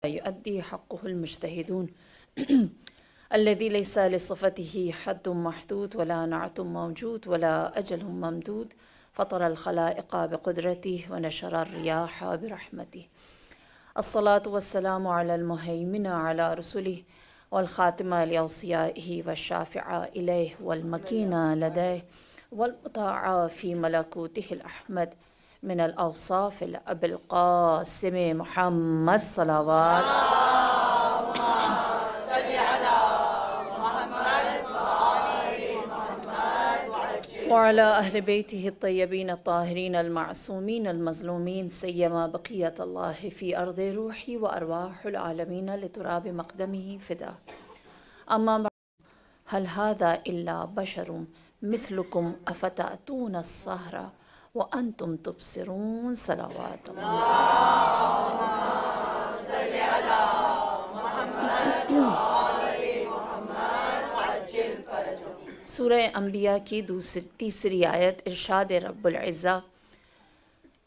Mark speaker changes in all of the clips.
Speaker 1: يؤدي حقه المجتهدون الذي ليس لصفته حد محدود ولا نعت موجود ولا أجل ممدود فطر الخلائق بقدرته ونشر الرياح برحمته. الصلاة والسلام على المهيمن على رسله والخاتم لأوصيائه والشافع إليه والمكين لديه والمطاع في ملكوته الأحمد من الأوصاف الأب القاسم محمد صلوات وعلى أهل بيته الطيبين الطاهرين المعصومين المظلومين سيما بقية الله في أرض روحي وأرواح العالمين لتراب مقدمه فداه. أما بعد، هل هذا إلا بشر مثلكم أفتأتون السهر وأنتم تبصرون صلوات الله وسلم. سورہ انبیاء کی تیسری آیت، ارشاد رب العزہ،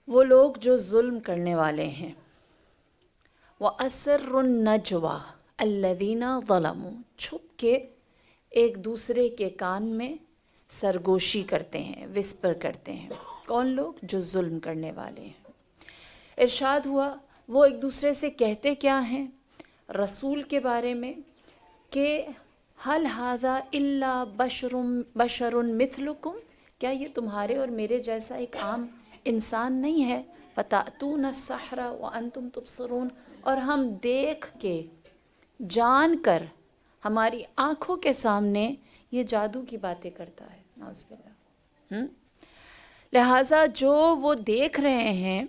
Speaker 1: وہ لوگ جو ظلم کرنے والے ہیں، وَأَسِرُّ النَّجْوَى الَّذِينَ ظَلَمُوا، چھپ کے ایک دوسرے کے کان میں سرگوشی کرتے ہیں، وسپر کرتے ہیں. کون لوگ؟ جو ظلم کرنے والے ہیں. ارشاد ہوا وہ ایک دوسرے سے کہتے کیا ہیں رسول کے بارے میں کہ حل ھذا الا بشر مثلکم، کیا یہ تمہارے اور میرے جیسا ایک عام انسان نہیں ہے؟ فتأتون السحر وانتم تبصرون، اور ہم دیکھ کے جان کر ہماری آنکھوں کے سامنے یہ جادو کی باتیں کرتا ہے. نعوذ باللہ. لہٰذا جو وہ دیکھ رہے ہیں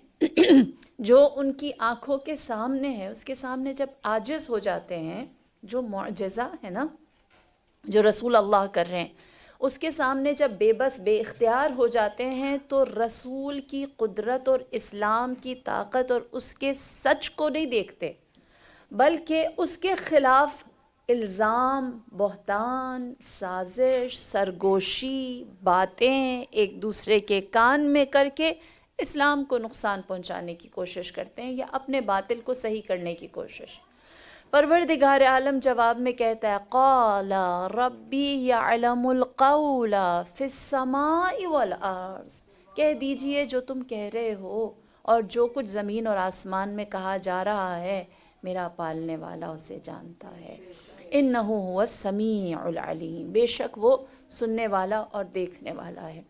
Speaker 1: جو ان کی آنکھوں کے سامنے ہے، اس کے سامنے جب عاجز ہو جاتے ہیں، جو معجزہ ہے نا جو رسول اللہ کر رہے ہیں، اس کے سامنے جب بے بس بے اختیار ہو جاتے ہیں تو رسول کی قدرت اور اسلام کی طاقت اور اس کے سچ کو نہیں دیکھتے، بلکہ اس کے خلاف الزام، بہتان، سازش، سرگوشی، باتیں ایک دوسرے کے کان میں کر کے اسلام کو نقصان پہنچانے کی کوشش کرتے ہیں یا اپنے باطل کو صحیح کرنے کی کوشش. پروردگار عالم جواب میں کہتا ہے قال ربی یعلم القول فی السماء والارض، کہہ دیجئے جو تم کہہ رہے ہو اور جو کچھ زمین اور آسمان میں کہا جا رہا ہے میرا پالنے والا اسے جانتا ہے. انہ هو السمیع العلیم، بے شک وہ سننے والا اور دیکھنے والا ہے.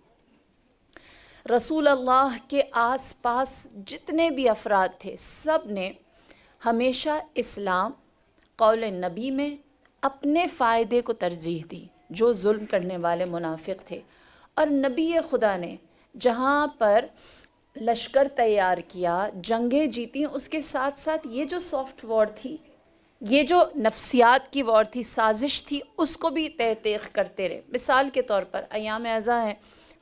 Speaker 1: رسول اللہ کے آس پاس جتنے بھی افراد تھے سب نے ہمیشہ اسلام قول نبی میں اپنے فائدے کو ترجیح دی، جو ظلم کرنے والے منافق تھے. اور نبی خدا نے جہاں پر لشکر تیار کیا، جنگیں جیتیں، اس کے ساتھ ساتھ یہ جو سافٹ وار تھی، یہ جو نفسیات کی وار تھی، سازش تھی، اس کو بھی تحقیق کرتے رہے. مثال کے طور پر ایام اعزاں ہیں،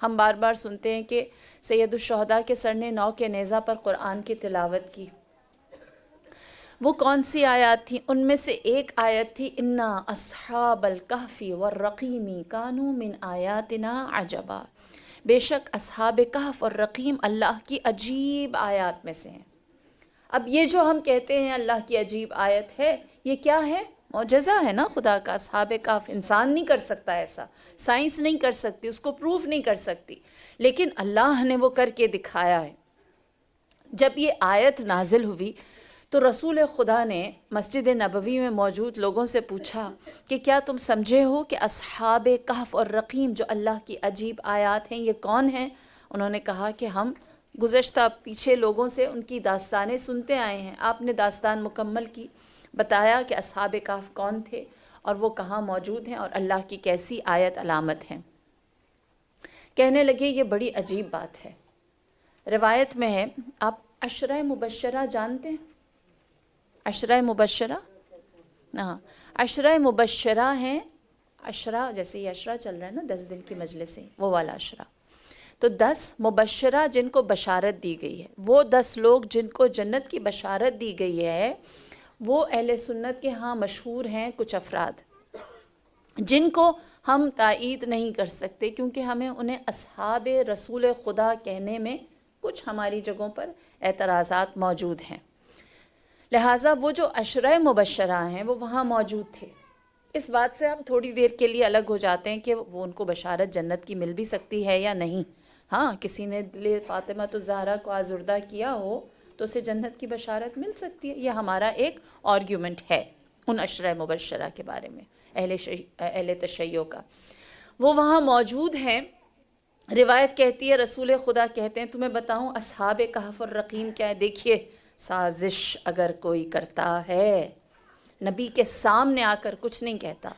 Speaker 1: ہم بار بار سنتے ہیں کہ سید الشہداء کے سر نے 9 کے نیزہ پر قرآن کی تلاوت کی. وہ کون سی آیات تھیں؟ ان میں سے ایک آیت تھی انا اصحاب الکہف والرقیم کانوا من آیاتنا عجبا، بے شک اصحاب کہف اور رقیم اللہ کی عجیب آیات میں سے ہیں. اب یہ جو ہم کہتے ہیں اللہ کی عجیب آیت ہے، یہ کیا ہے؟ معجزہ ہے نا خدا کا. اصحاب کہف انسان نہیں کر سکتا، ایسا سائنس نہیں کر سکتی، اس کو پروف نہیں کر سکتی، لیکن اللہ نے وہ کر کے دکھایا ہے. جب یہ آیت نازل ہوئی تو رسول خدا نے مسجد نبوی میں موجود لوگوں سے پوچھا کہ کیا تم سمجھے ہو کہ اصحاب کہف اور رقیم جو اللہ کی عجیب آیات ہیں یہ کون ہیں؟ انہوں نے کہا کہ ہم گزشتہ پیچھے لوگوں سے ان کی داستانیں سنتے آئے ہیں. آپ نے داستان مکمل کی، بتایا کہ اصحاب کہف کون تھے اور وہ کہاں موجود ہیں اور اللہ کی کیسی آیت علامت ہیں. کہنے لگے یہ بڑی عجیب بات ہے. روایت میں ہے، آپ عشرہ مبشرہ جانتے ہیں؟ عشرہ مبشرہ، ہاں، عشرہ مبشرہ ہیں. عشرہ جیسے یہ عشرہ چل رہا ہے نا 10 دن کی مجلس ہے، وہ والا عشرہ. تو 10 مبشرہ جن کو بشارت دی گئی ہے، وہ 10 لوگ جن کو جنت کی بشارت دی گئی ہے، وہ اہل سنت کے ہاں مشہور ہیں. کچھ افراد جن کو ہم تائید نہیں کر سکتے کیونکہ ہمیں انہیں اصحاب رسول خدا کہنے میں کچھ ہماری جگہوں پر اعتراضات موجود ہیں. لہٰذا وہ جو عشرہ مبشرہ ہیں وہ وہاں موجود تھے. اس بات سے ہم تھوڑی دیر کے لیے الگ ہو جاتے ہیں کہ وہ ان کو بشارت جنت کی مل بھی سکتی ہے یا نہیں. ہاں کسی نے دل فاطمہ الزہرا کو آزردہ کیا ہو تو اسے جنت کی بشارت مل سکتی ہے. یہ ہمارا ایک آرگیومنٹ ہے ان عشرہ مبشرہ کے بارے میں اہل تشیع کا. وہ وہاں موجود ہیں. روایت کہتی ہے رسول خدا کہتے ہیں تمہیں بتاؤں اصحاب کہف اور رقیم کیا ہے. دیکھیے سازش اگر کوئی کرتا ہے، نبی کے سامنے آ کر کچھ نہیں کہتا،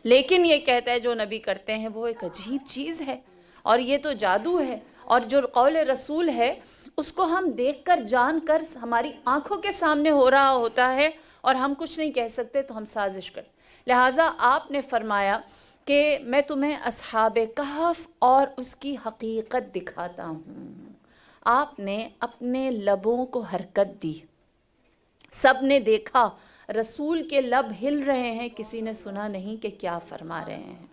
Speaker 1: لیکن یہ کہتا ہے جو نبی کرتے ہیں وہ ایک عجیب چیز ہے اور یہ تو جادو ہے، اور جو قول رسول ہے اس کو ہم دیکھ کر جان کر ہماری آنکھوں کے سامنے ہو رہا ہوتا ہے اور ہم کچھ نہیں کہہ سکتے تو ہم سازش کرتے. لہٰذا آپ نے فرمایا کہ میں تمہیں اصحاب کہف اور اس کی حقیقت دکھاتا ہوں. آپ نے اپنے لبوں کو حرکت دی، سب نے دیکھا رسول کے لب ہل رہے ہیں، کسی نے سنا نہیں کہ کیا فرما رہے ہیں.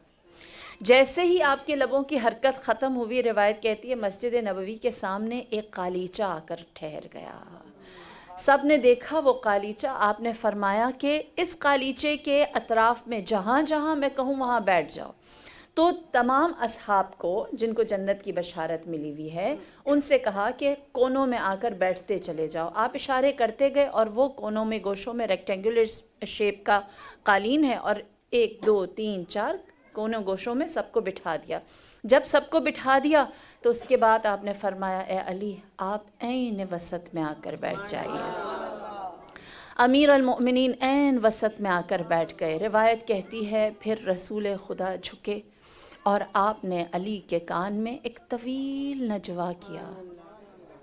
Speaker 1: جیسے ہی آپ کے لبوں کی حرکت ختم ہوئی، روایت کہتی ہے مسجد نبوی کے سامنے ایک قالیچہ آ کر ٹھہر گیا. سب نے دیکھا وہ قالیچہ. آپ نے فرمایا کہ اس قالیچے کے اطراف میں جہاں جہاں میں کہوں وہاں بیٹھ جاؤ. تو تمام اصحاب کو جن کو جنت کی بشارت ملی ہوئی ہے ان سے کہا کہ کونوں میں آ کر بیٹھتے چلے جاؤ. آپ اشارے کرتے گئے اور وہ کونوں میں گوشوں میں ریکٹینگولر شیپ کا قالین ہے اور 1 2 3 4 کونوں گوشوں میں سب کو بٹھا دیا. جب سب کو بٹھا دیا تو اس کے بعد آپ نے فرمایا اے علی آپ عین وسط میں آ کر بیٹھ جائیے. امیر المؤمنین عین وسط میں آ کر بیٹھ گئے. روایت کہتی ہے پھر رسول خدا جھکے اور آپ نے علی کے کان میں ایک طویل نجوہ کیا،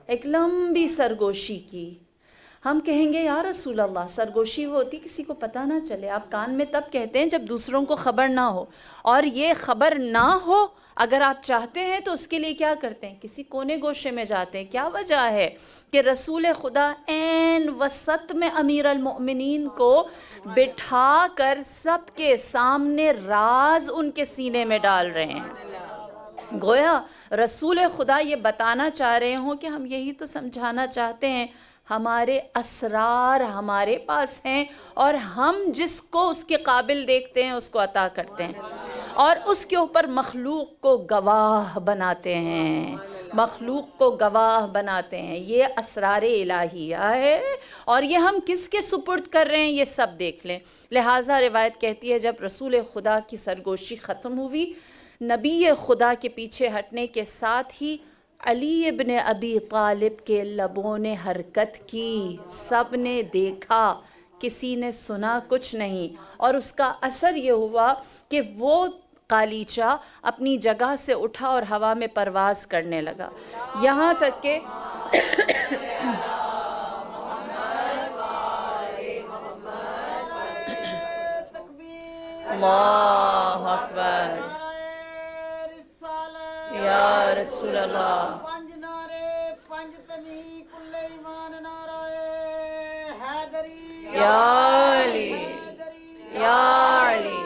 Speaker 1: ایک لمبی سرگوشی کی. ہم کہیں گے یا رسول اللہ سرگوشی وہ ہوتی کسی کو پتہ نہ چلے. آپ کان میں تب کہتے ہیں جب دوسروں کو خبر نہ ہو، اور یہ خبر نہ ہو اگر آپ چاہتے ہیں تو اس کے لیے کیا کرتے ہیں؟ کسی کونے گوشے میں جاتے ہیں. کیا وجہ ہے کہ رسول خدا عین وسط میں امیر المؤمنین کو بٹھا کر سب کے سامنے راز ان کے سینے میں ڈال رہے ہیں. گویا رسول خدا یہ بتانا چاہ رہے ہوں کہ ہم یہی تو سمجھانا چاہتے ہیں، ہمارے اسرار ہمارے پاس ہیں اور ہم جس کو اس کے قابل دیکھتے ہیں اس کو عطا کرتے ہیں اور اس کے اوپر مخلوق کو گواہ بناتے ہیں، مخلوق کو گواہ بناتے ہیں. یہ اسرار الہیہ ہے اور یہ ہم کس کے سپرد کر رہے ہیں یہ سب دیکھ لیں. لہٰذا روایت کہتی ہے جب رسول خدا کی سرگوشی ختم ہوئی، نبی خدا کے پیچھے ہٹنے کے ساتھ ہی علی ابن ابی طالب کے لبوں نے حرکت کی. سب نے دیکھا، کسی نے سنا کچھ نہیں، اور اس کا اثر یہ ہوا کہ وہ قالیچہ اپنی جگہ سے اٹھا اور ہوا میں پرواز کرنے لگا. یہاں تک کہ اللہ اکبر یا رسول اللہ.
Speaker 2: پنج نعرے پنج تنی کل ایمان نعرے حیدری
Speaker 1: یا علی یا علی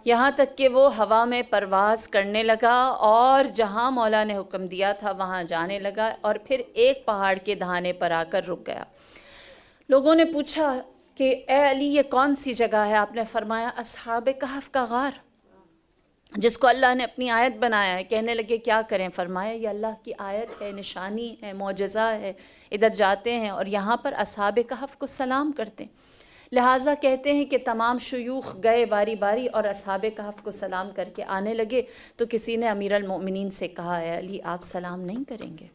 Speaker 1: یہاں تک کہ وہ ہوا میں پرواز کرنے لگا اور جہاں مولا نے حکم دیا تھا وہاں جانے لگا اور پھر ایک پہاڑ کے دھانے پر آ کر رک گیا. لوگوں نے پوچھا کہ اے علی یہ کون سی جگہ ہے؟ آپ نے فرمایا اصحاب کہف کا غار جس کو اللہ نے اپنی آیت بنایا ہے. کہنے لگے کیا کریں؟ فرمایا یہ اللہ کی آیت ہے، نشانی ہے، معجزہ ہے. ادھر جاتے ہیں اور یہاں پر اصحاب کہف کو سلام کرتے ہیں. لہٰذا کہتے ہیں کہ تمام شیوخ گئے باری باری اور اصحاب کہف کو سلام کر کے آنے لگے تو کسی نے امیر المؤمنین سے کہا اے علی آپ سلام نہیں کریں گے؟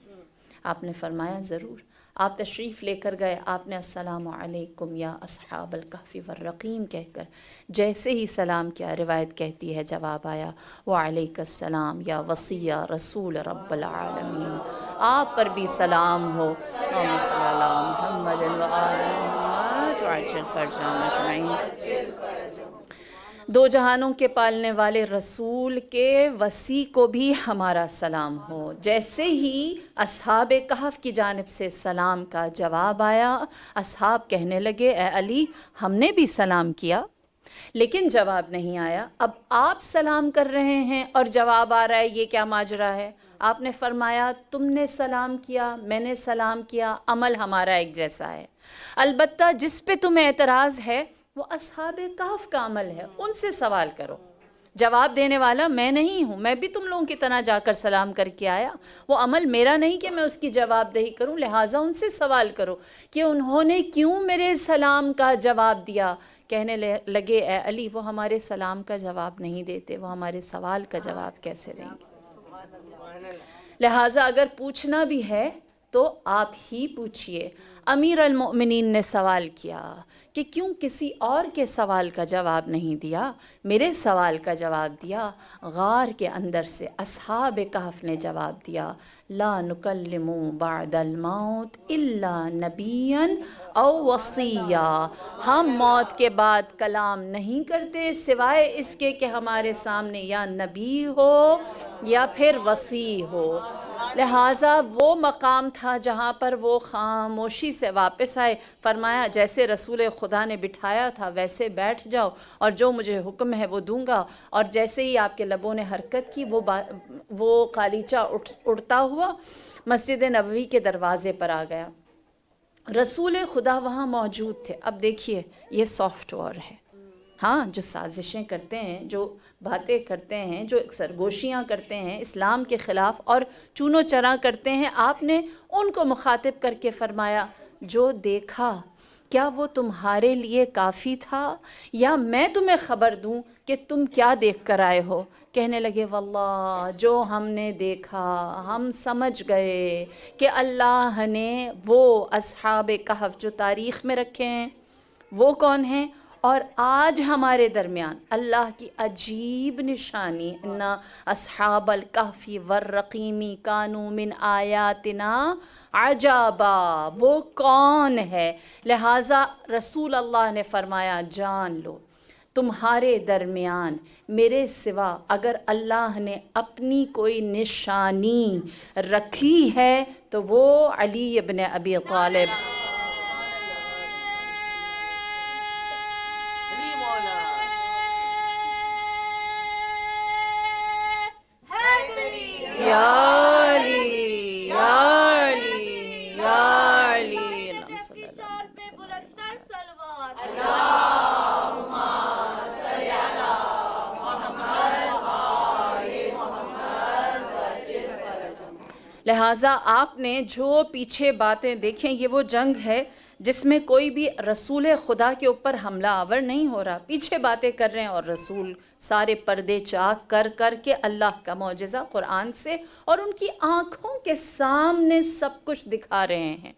Speaker 1: آپ نے فرمایا ضرور. آپ تشریف لے کر گئے. آپ نے السلام علیکم یا اصحاب الکہف والرقیم کہہ کر جیسے ہی سلام کیا، روایت کہتی ہے جواب آیا وعلیک السلام یا وصی رسول رب العالمین، آپ پر بھی سلام ہو. اللہم صلی علی محمد وآل محمد وعجل فرجهم اجمعین. دو جہانوں کے پالنے والے رسول کے وصی کو بھی ہمارا سلام ہو. جیسے ہی اصحاب کہف کی جانب سے سلام کا جواب آیا، اصحاب کہنے لگے اے علی ہم نے بھی سلام کیا لیکن جواب نہیں آیا. اب آپ سلام کر رہے ہیں اور جواب آ رہا ہے، یہ کیا ماجرا ہے؟ آپ نے فرمایا تم نے سلام کیا، میں نے سلام کیا، عمل ہمارا ایک جیسا ہے. البتہ جس پہ تمہیں اعتراض ہے وہ اصحاب کہف کا عمل ہے، ان سے سوال کرو. جواب دینے والا میں نہیں ہوں، میں بھی تم لوگوں کی طرح جا کر سلام کر کے آیا. وہ عمل میرا نہیں کہ میں اس کی جواب دہی کروں، لہٰذا ان سے سوال کرو کہ انہوں نے کیوں میرے سلام کا جواب دیا. کہنے لگے اے علی وہ ہمارے سلام کا جواب نہیں دیتے، وہ ہمارے سوال کا جواب کیسے دیں گے؟ لہٰذا اگر پوچھنا بھی ہے تو آپ ہی پوچھئے. امیر المؤمنین نے سوال کیا کہ کیوں کسی اور کے سوال کا جواب نہیں دیا، میرے سوال کا جواب دیا. غار کے اندر سے اصحاب کہف نے جواب دیا لا نکلم بعد الموت الا نبیا او وصیا. ہم موت کے بعد کلام نہیں کرتے سوائے اس کے کہ ہمارے سامنے یا نبی ہو یا پھر وصی ہو. لہٰذا وہ مقام تھا جہاں پر وہ خاموشی سے واپس آئے. فرمایا جیسے رسول خدا نے بٹھایا تھا ویسے بیٹھ جاؤ، اور جو مجھے حکم ہے وہ دوں گا. اور جیسے ہی آپ کے لبوں نے حرکت کی وہ قالیچہ اڑتا ہوا مسجد نبوی کے دروازے پر آ گیا. رسول خدا وہاں موجود تھے. اب دیکھیے یہ سافٹ وار ہے. ہاں، جو سازشیں کرتے ہیں، جو باتیں کرتے ہیں، جو سرگوشیاں کرتے ہیں اسلام کے خلاف اور چون و چرا کرتے ہیں، آپ نے ان کو مخاطب کر کے فرمایا جو دیکھا کیا وہ تمہارے لیے کافی تھا، یا میں تمہیں خبر دوں کہ تم کیا دیکھ کر آئے ہو؟ کہنے لگے واللہ جو ہم نے دیکھا ہم سمجھ گئے کہ اللہ نے وہ اصحاب کہف جو تاریخ میں رکھے ہیں وہ کون ہیں، اور آج ہمارے درمیان اللہ کی عجیب نشانی ان اصحاب الکہف والرقیم کانوا من آیاتنا عجبا، وہ کون ہے؟ لہٰذا رسول اللہ نے فرمایا جان لو تمہارے درمیان میرے سوا اگر اللہ نے اپنی کوئی نشانی رکھی ہے تو وہ علی ابن ابی طالب. یا علی یا علی یا علی اللہم صلی لہٰذا آپ نے جو پیچھے باتیں دیکھیں یہ وہ جنگ ہے جس میں کوئی بھی رسول خدا کے اوپر حملہ آور نہیں ہو رہا. پیچھے باتیں کر رہے ہیں اور رسول سارے پردے چاک کر کے اللہ کا معجزہ قرآن سے اور ان کی آنکھوں کے سامنے سب کچھ دکھا رہے ہیں.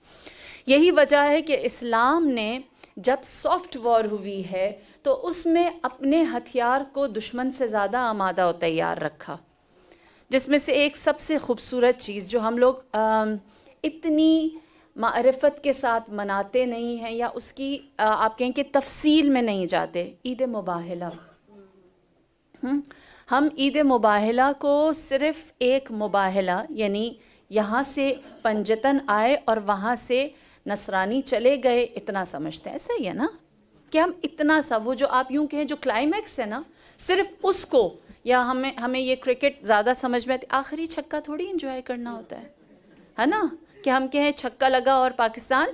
Speaker 1: یہی وجہ ہے کہ اسلام نے جب سافٹ وار ہوئی ہے تو اس میں اپنے ہتھیار کو دشمن سے زیادہ آمادہ و تیار رکھا، جس میں سے ایک سب سے خوبصورت چیز جو ہم لوگ اتنی معرفت کے ساتھ مناتے نہیں ہیں یا اس کی آپ کہیں کہ تفصیل میں نہیں جاتے، عید مباہلہ. ہم عید مباہلہ کو صرف ایک مباہلہ یعنی یہاں سے پنجتن آئے اور وہاں سے نصرانی چلے گئے اتنا سمجھتے ہیں. ایسا ہی ہے نا کہ ہم اتنا سا وہ جو آپ یوں کہیں جو کلائمیکس ہے نا صرف اس کو، یا ہمیں یہ کرکٹ زیادہ سمجھ میں آخری چھکا تھوڑی انجوائے کرنا ہوتا ہے نا کہ ہم کہیں چھکا لگا اور پاکستان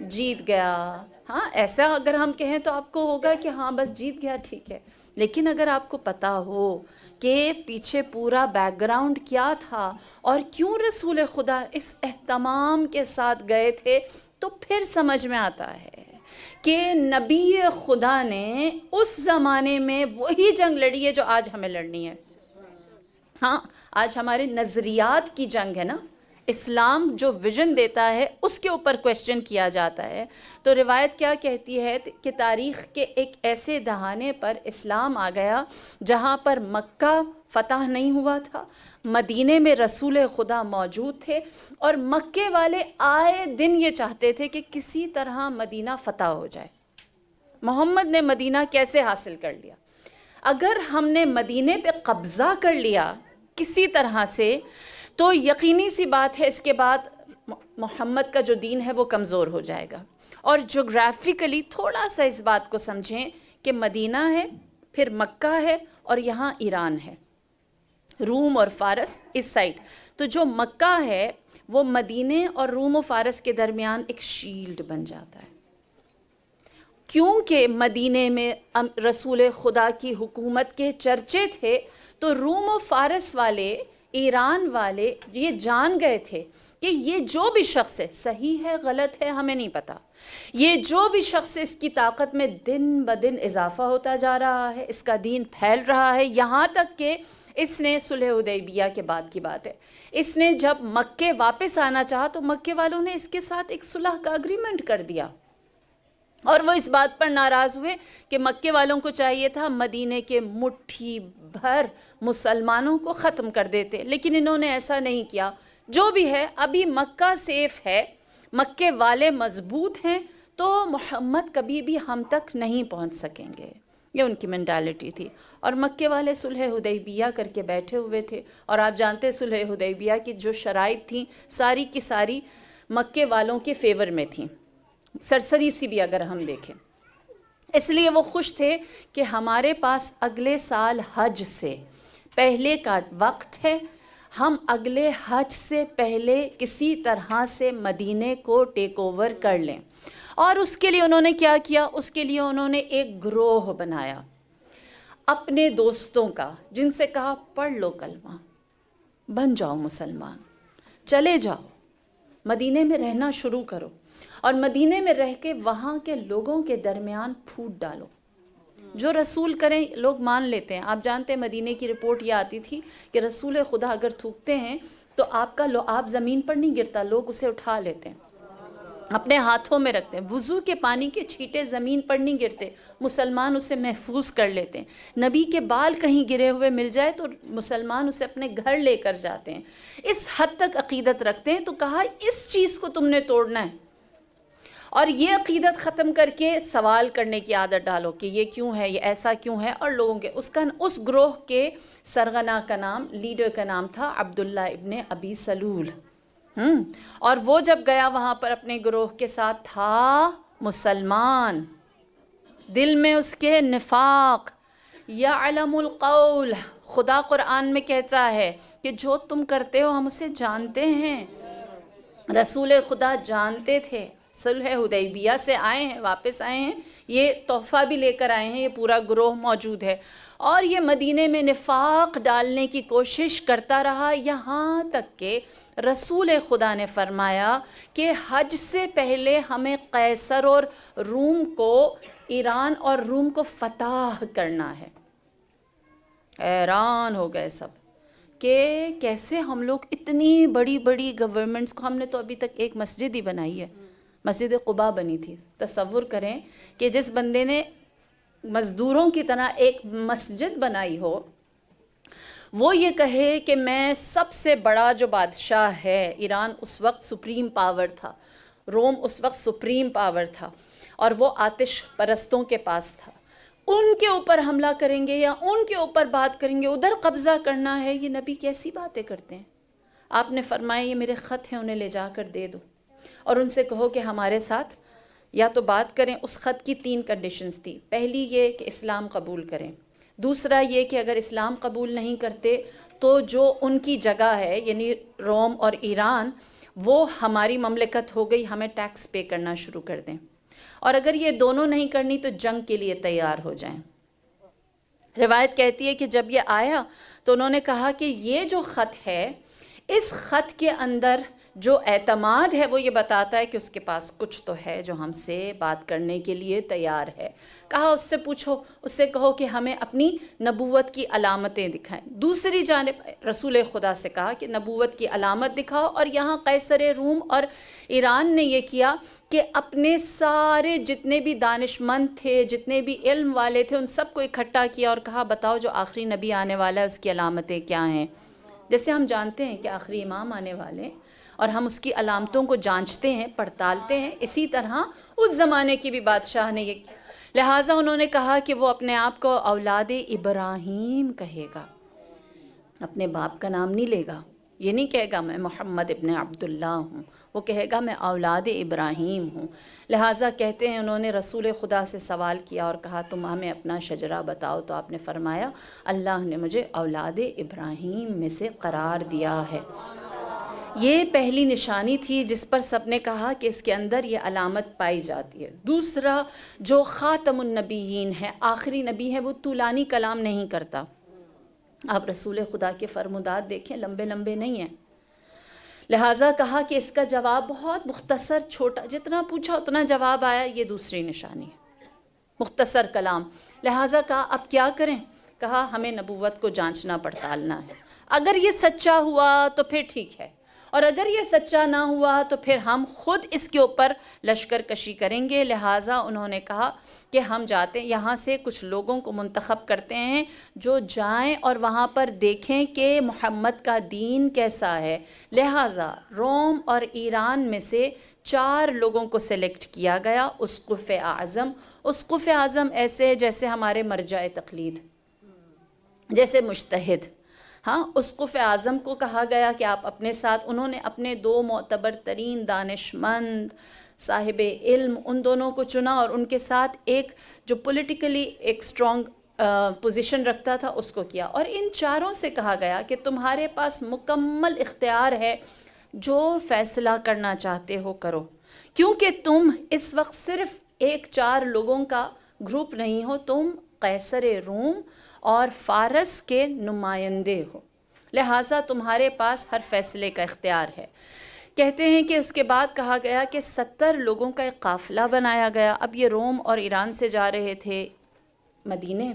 Speaker 1: جیت گیا. ہاں ایسا اگر ہم کہیں تو آپ کو ہوگا کہ ہاں بس جیت گیا ٹھیک ہے، لیکن اگر آپ کو پتہ ہو کہ پیچھے پورا بیک گراؤنڈ کیا تھا اور کیوں رسول خدا اس اہتمام کے ساتھ گئے تھے تو پھر سمجھ میں آتا ہے کہ نبی خدا نے اس زمانے میں وہی جنگ لڑی ہے جو آج ہمیں لڑنی ہے. ہاں آج ہمارے نظریات کی جنگ ہے نا، اسلام جو ویژن دیتا ہے اس کے اوپر کویسچن کیا جاتا ہے. تو روایت کیا کہتی ہے کہ تاریخ کے ایک ایسے دہانے پر اسلام آ گیا جہاں پر مکہ فتح نہیں ہوا تھا، مدینے میں رسول خدا موجود تھے اور مکے والے آئے دن یہ چاہتے تھے کہ کسی طرح مدینہ فتح ہو جائے. محمد نے مدینہ کیسے حاصل کر لیا؟ اگر ہم نے مدینے پہ قبضہ کر لیا کسی طرح سے تو یقینی سی بات ہے اس کے بعد محمد کا جو دین ہے وہ کمزور ہو جائے گا. اور جغرافیکلی تھوڑا سا اس بات کو سمجھیں کہ مدینہ ہے، پھر مکہ ہے اور یہاں ایران ہے، روم اور فارس اس سائڈ. تو جو مکہ ہے وہ مدینے اور روم و فارس کے درمیان ایک شیلڈ بن جاتا ہے، کیونکہ مدینے میں رسول خدا کی حکومت کے چرچے تھے. تو روم و فارس والے، ایران والے یہ جان گئے تھے کہ یہ جو بھی شخص ہے، صحیح ہے غلط ہے ہمیں نہیں پتہ، یہ جو بھی شخص اس کی طاقت میں دن بدن اضافہ ہوتا جا رہا ہے، اس کا دین پھیل رہا ہے، یہاں تک کہ اس نے صلح حدیبیہ کے بعد کی بات ہے، اس نے جب مکے واپس آنا چاہا تو مکے والوں نے اس کے ساتھ ایک صلح کا اگریمنٹ کر دیا، اور وہ اس بات پر ناراض ہوئے کہ مکے والوں کو چاہیے تھا مدینے کے مٹھی بھر مسلمانوں کو ختم کر دیتے، لیکن انہوں نے ایسا نہیں کیا. جو بھی ہے ابھی مکہ سیف ہے، مکے والے مضبوط ہیں، تو محمد کبھی بھی ہم تک نہیں پہنچ سکیں گے. یہ ان کی مینٹالٹی تھی. اور مکے والے صلح حدیبیہ کر کے بیٹھے ہوئے تھے، اور آپ جانتے ہیں صلح حدیبیہ کی جو شرائط تھیں ساری کی ساری مکے والوں کے فیور میں تھیں، سرسری سی بھی اگر ہم دیکھیں. اس لیے وہ خوش تھے کہ ہمارے پاس اگلے سال حج سے پہلے کا وقت ہے، ہم اگلے حج سے پہلے کسی طرح سے مدینے کو ٹیک اوور کر لیں. اور اس کے لیے انہوں نے کیا کیا؟ اس کے لیے انہوں نے ایک گروہ بنایا اپنے دوستوں کا، جن سے کہا پڑھ لو کلمہ، بن جاؤ مسلمان، چلے جاؤ مدینے میں رہنا شروع کرو، اور مدینے میں رہ کے وہاں کے لوگوں کے درمیان پھوٹ ڈالو. جو رسول کریں لوگ مان لیتے ہیں. آپ جانتے ہیں مدینے کی رپورٹ یہ آتی تھی کہ رسول خدا اگر تھوکتے ہیں تو آپ کا لعاب زمین پر نہیں گرتا، لوگ اسے اٹھا لیتے ہیں، اپنے ہاتھوں میں رکھتے ہیں. وضو کے پانی کے چھینٹے زمین پر نہیں گرتے، مسلمان اسے محفوظ کر لیتے ہیں. نبی کے بال کہیں گرے ہوئے مل جائے تو مسلمان اسے اپنے گھر لے کر جاتے ہیں. اس حد تک عقیدت رکھتے ہیں. تو کہا اس چیز کو تم نے توڑنا ہے، اور یہ عقیدت ختم کر کے سوال کرنے کی عادت ڈالو کہ یہ کیوں ہے، یہ ایسا کیوں ہے. اور لوگوں کے اس گروہ کے سرغنہ کا نام، لیڈر کا نام تھا عبداللہ ابن ابی سلول. اور وہ جب گیا وہاں پر اپنے گروہ کے ساتھ تھا مسلمان، دل میں اس کے نفاق. یعلم القول، خدا قرآن میں کہتا ہے کہ جو تم کرتے ہو ہم اسے جانتے ہیں. رسول خدا جانتے تھے. صلح حدیبیہ سے آئے ہیں، واپس آئے ہیں، یہ تحفہ بھی لے کر آئے ہیں، یہ پورا گروہ موجود ہے، اور یہ مدینے میں نفاق ڈالنے کی کوشش کرتا رہا، یہاں تک کہ رسول خدا نے فرمایا کہ حج سے پہلے ہمیں قیصر اور روم کو، ایران اور روم کو فتح کرنا ہے. حیران ہو گئے سب کہ کیسے ہم لوگ اتنی بڑی بڑی گورنمنٹس کو، ہم نے تو ابھی تک ایک مسجد ہی بنائی ہے، مسجد قباء بنی تھی. تصور کریں کہ جس بندے نے مزدوروں کی طرح ایک مسجد بنائی ہو، وہ یہ کہے کہ میں سب سے بڑا جو بادشاہ ہے، ایران اس وقت سپریم پاور تھا، روم اس وقت سپریم پاور تھا، اور وہ آتش پرستوں کے پاس تھا، ان کے اوپر حملہ کریں گے یا ان کے اوپر بات کریں گے، ادھر قبضہ کرنا ہے. یہ نبی کیسی باتیں کرتے ہیں؟ آپ نے فرمایا یہ میرے خط ہیں، انہیں لے جا کر دے دو، اور ان سے کہو کہ ہمارے ساتھ یا تو بات کریں. اس خط کی 3 کنڈیشنز تھی. پہلی یہ کہ اسلام قبول کریں، دوسرا یہ کہ اگر اسلام قبول نہیں کرتے تو جو ان کی جگہ ہے یعنی روم اور ایران، وہ ہماری مملکت ہو گئی، ہمیں ٹیکس پے کرنا شروع کر دیں، اور اگر یہ دونوں نہیں کرنی تو جنگ کے لیے تیار ہو جائیں. روایت کہتی ہے کہ جب یہ آیا تو انہوں نے کہا کہ یہ جو خط ہے، اس خط کے اندر جو اعتماد ہے وہ یہ بتاتا ہے کہ اس کے پاس کچھ تو ہے جو ہم سے بات کرنے کے لیے تیار ہے. کہا اس سے پوچھو، اس سے کہو کہ ہمیں اپنی نبوت کی علامتیں دکھائیں. دوسری جانب رسول خدا سے کہا کہ نبوت کی علامت دکھاؤ. اور یہاں قیصر روم اور ایران نے یہ کیا کہ اپنے سارے جتنے بھی دانش مند تھے، جتنے بھی علم والے تھے، ان سب کو اکٹھا کیا اور کہا بتاؤ جو آخری نبی آنے والا ہے اس کی علامتیں کیا ہیں. جیسے ہم جانتے ہیں کہ آخری امام آنے والے ہیں اور ہم اس کی علامتوں کو جانچتے ہیں، پڑتالتے ہیں، اسی طرح اس زمانے کی بھی بادشاہ نے یہ کیا. لہٰذا انہوں نے کہا کہ وہ اپنے آپ کو اولاد ابراہیم کہے گا، اپنے باپ کا نام نہیں لے گا. یہ نہیں کہے گا میں محمد ابن عبداللہ ہوں، وہ کہے گا میں اولاد ابراہیم ہوں۔ لہٰذا کہتے ہیں انہوں نے رسول خدا سے سوال کیا اور کہا تم ہمیں اپنا شجرہ بتاؤ، تو آپ نے فرمایا اللہ نے مجھے اولاد ابراہیم میں سے قرار دیا ہے۔ یہ پہلی نشانی تھی جس پر سب نے کہا کہ اس کے اندر یہ علامت پائی جاتی ہے۔ دوسرا، جو خاتم النبیین ہے، آخری نبی ہے، وہ طولانی کلام نہیں کرتا۔ آپ رسول خدا کے فرمودات دیکھیں، لمبے لمبے نہیں ہیں۔ لہٰذا کہا کہ اس کا جواب بہت مختصر، چھوٹا، جتنا پوچھا اتنا جواب آیا، یہ دوسری نشانی ہے، مختصر کلام۔ لہٰذا کہا اب کیا کریں؟ کہا ہمیں نبوت کو جانچنا پڑتالنا ہے، اگر یہ سچا ہوا تو پھر ٹھیک ہے، اور اگر یہ سچا نہ ہوا تو پھر ہم خود اس کے اوپر لشکر کشی کریں گے۔ لہٰذا انہوں نے کہا کہ ہم جاتے ہیں، یہاں سے کچھ لوگوں کو منتخب کرتے ہیں جو جائیں اور وہاں پر دیکھیں کہ محمد کا دین کیسا ہے۔ لہٰذا روم اور ایران میں سے 4 لوگوں کو سلیکٹ کیا گیا، اسقف اعظم۔ اسقف اعظم ایسے جیسے ہمارے مرجع تقلید، جیسے مجتہد۔ ہاں، اسقف اعظم کو کہا گیا کہ آپ اپنے ساتھ، انہوں نے اپنے 2 معتبر ترین دانشمند صاحب علم، ان دونوں کو چنا، اور ان کے ساتھ ایک جو پولیٹیکلی ایک اسٹرانگ پوزیشن رکھتا تھا اس کو کیا، اور ان 4 سے کہا گیا کہ تمہارے پاس مکمل اختیار ہے، جو فیصلہ کرنا چاہتے ہو کرو، کیونکہ تم اس وقت صرف 4 لوگوں کا گروپ نہیں ہو، تم قیصر روم اور فارس کے نمائندے ہو، لہٰذا تمہارے پاس ہر فیصلے کا اختیار ہے۔ کہتے ہیں کہ اس کے بعد کہا گیا کہ 70 لوگوں کا ایک قافلہ بنایا گیا۔ اب یہ روم اور ایران سے جا رہے تھے مدینے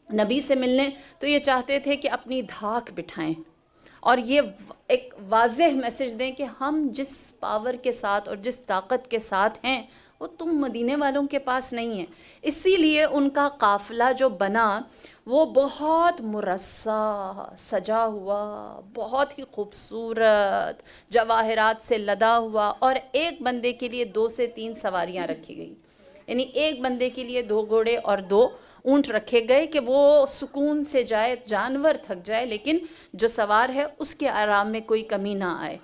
Speaker 1: نبی سے ملنے، تو یہ چاہتے تھے کہ اپنی دھاک بٹھائیں اور یہ ایک واضح میسج دیں کہ ہم جس پاور کے ساتھ اور جس طاقت کے ساتھ ہیں وہ تم مدینے والوں کے پاس نہیں ہے۔ اسی لیے ان کا قافلہ جو بنا وہ بہت مرصع، سجا ہوا، بہت ہی خوبصورت، جواہرات سے لدا ہوا، اور ایک بندے کے لیے 2 سے 3 سواریاں رکھی گئی، یعنی ایک بندے کے لیے 2 گھوڑے اور 2 اونٹ رکھے گئے کہ وہ سکون سے جائے، جانور تھک جائے لیکن جو سوار ہے اس کے آرام میں کوئی کمی نہ آئے۔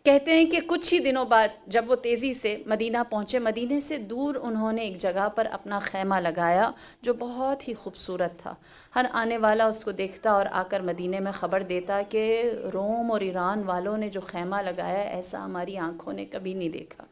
Speaker 1: کہتے ہیں کہ کچھ ہی دنوں بعد جب وہ تیزی سے مدینہ پہنچے، مدینے سے دور انہوں نے ایک جگہ پر اپنا خیمہ لگایا جو بہت ہی خوبصورت تھا۔ ہر آنے والا اس کو دیکھتا اور آ کر مدینے میں خبر دیتا کہ روم اور ایران والوں نے جو خیمہ لگایا ایسا ہماری آنکھوں نے کبھی نہیں دیکھا۔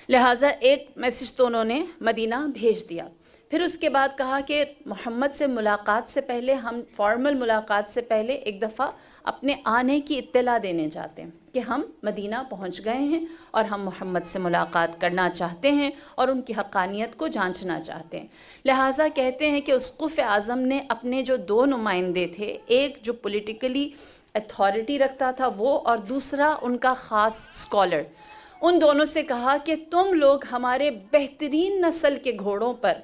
Speaker 1: لہٰذا ایک میسج تو انہوں نے مدینہ بھیج دیا۔ پھر اس کے بعد کہا کہ محمد سے ملاقات سے پہلے، ہم فارمل ملاقات سے پہلے ایک دفعہ اپنے آنے کی اطلاع دینے جاتے ہیں کہ ہم مدینہ پہنچ گئے ہیں اور ہم محمد سے ملاقات کرنا چاہتے ہیں اور ان کی حقانیت کو جانچنا چاہتے ہیں۔ لہٰذا کہتے ہیں کہ اسقف اعظم نے اپنے جو 2 نمائندے تھے، ایک جو پولیٹیکلی اتھارٹی رکھتا تھا وہ، اور دوسرا ان کا خاص اسکالر، ان دونوں سے کہا کہ تم لوگ ہمارے بہترین نسل کے گھوڑوں پر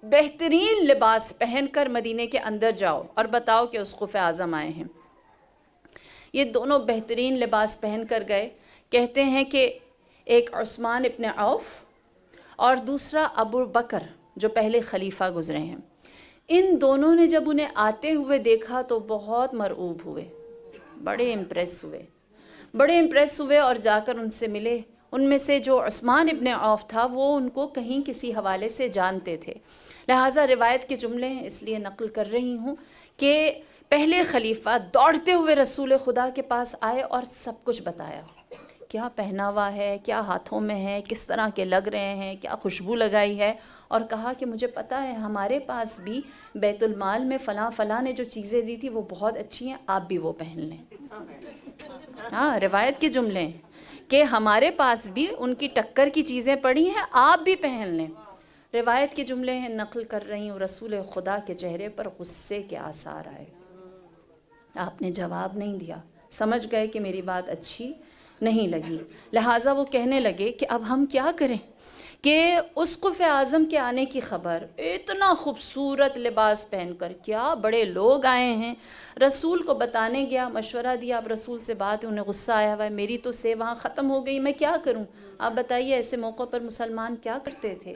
Speaker 1: بہترین لباس پہن کر مدینے کے اندر جاؤ اور بتاؤ کہ اسقف اعظم آئے ہیں۔ یہ دونوں بہترین لباس پہن کر گئے۔ کہتے ہیں کہ ایک عثمان ابن عوف اور دوسرا ابو بکر جو پہلے خلیفہ گزرے ہیں، ان دونوں نے جب انہیں آتے ہوئے دیکھا تو بہت مرعوب ہوئے، بڑے امپریس ہوئے اور جا کر ان سے ملے۔ ان میں سے جو عثمان ابن عوف تھا وہ ان کو کہیں کسی حوالے سے جانتے تھے، لہٰذا روایت کے جملے ہیں اس لیے نقل کر رہی ہوں کہ پہلے خلیفہ دوڑتے ہوئے رسول خدا کے پاس آئے اور سب کچھ بتایا، کیا پہنا ہوا ہے، کیا ہاتھوں میں ہے، کس طرح کے لگ رہے ہیں، کیا خوشبو لگائی ہے، اور کہا کہ مجھے پتہ ہے ہمارے پاس بھی بیت المال میں فلاں فلاں نے جو چیزیں دی تھی وہ بہت اچھی ہیں، آپ بھی وہ پہن لیں۔ ہاں، روایت کے جملے ہیں کہ ہمارے پاس بھی ان کی ٹکر کی چیزیں پڑی ہیں، آپ بھی پہن لیں۔ روایت کے جملے ہیں، نقل کر رہی ہوں، رسول خدا کے چہرے پر غصے کے آثار آئے، آپ نے جواب نہیں دیا، سمجھ گئے کہ میری بات اچھی نہیں لگی، لہٰذا وہ کہنے لگے کہ اب ہم کیا کریں کہ اسقف اعظم کے آنے کی خبر، اتنا خوبصورت لباس پہن کر، کیا بڑے لوگ آئے ہیں، رسول کو بتانے گیا، مشورہ دیا، اب رسول سے بات ہے، انہیں غصہ آیا ہوا ہے، میری تو سے وہاں ختم ہو گئی، میں کیا کروں، آپ بتائیے ایسے موقع پر مسلمان کیا کرتے تھے؟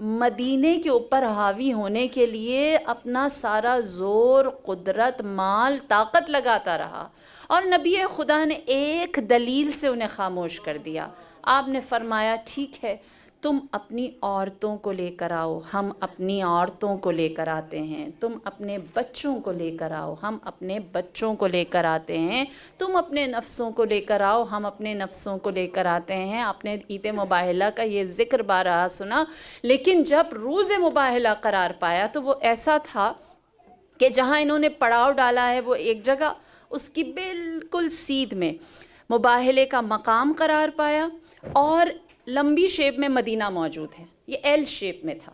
Speaker 1: مدینے کے اوپر حاوی ہونے کے لیے اپنا سارا زور، قدرت، مال، طاقت لگاتا رہا، اور نبی خدا نے ایک دلیل سے انہیں خاموش کر دیا۔ آپ نے فرمایا ٹھیک ہے، تم اپنی عورتوں کو لے کر آؤ، ہم اپنی عورتوں کو لے کر آتے ہیں، تم اپنے بچوں کو لے کر آؤ، ہم اپنے بچوں کو لے کر آتے ہیں، تم اپنے نفسوں کو لے کر آؤ، ہم اپنے نفسوں کو لے کر آتے ہیں۔ آپ نے عید مباہلہ کا یہ ذکر بارہا سنا، لیکن جب روز مباہلہ قرار پایا تو وہ ایسا تھا کہ جہاں انہوں نے پڑاؤ ڈالا ہے وہ ایک جگہ، اس کی بالکل سیدھ میں مباہلے کا مقام قرار پایا، اور لمبی شیپ میں مدینہ موجود ہے، یہ ایل شیپ میں تھا۔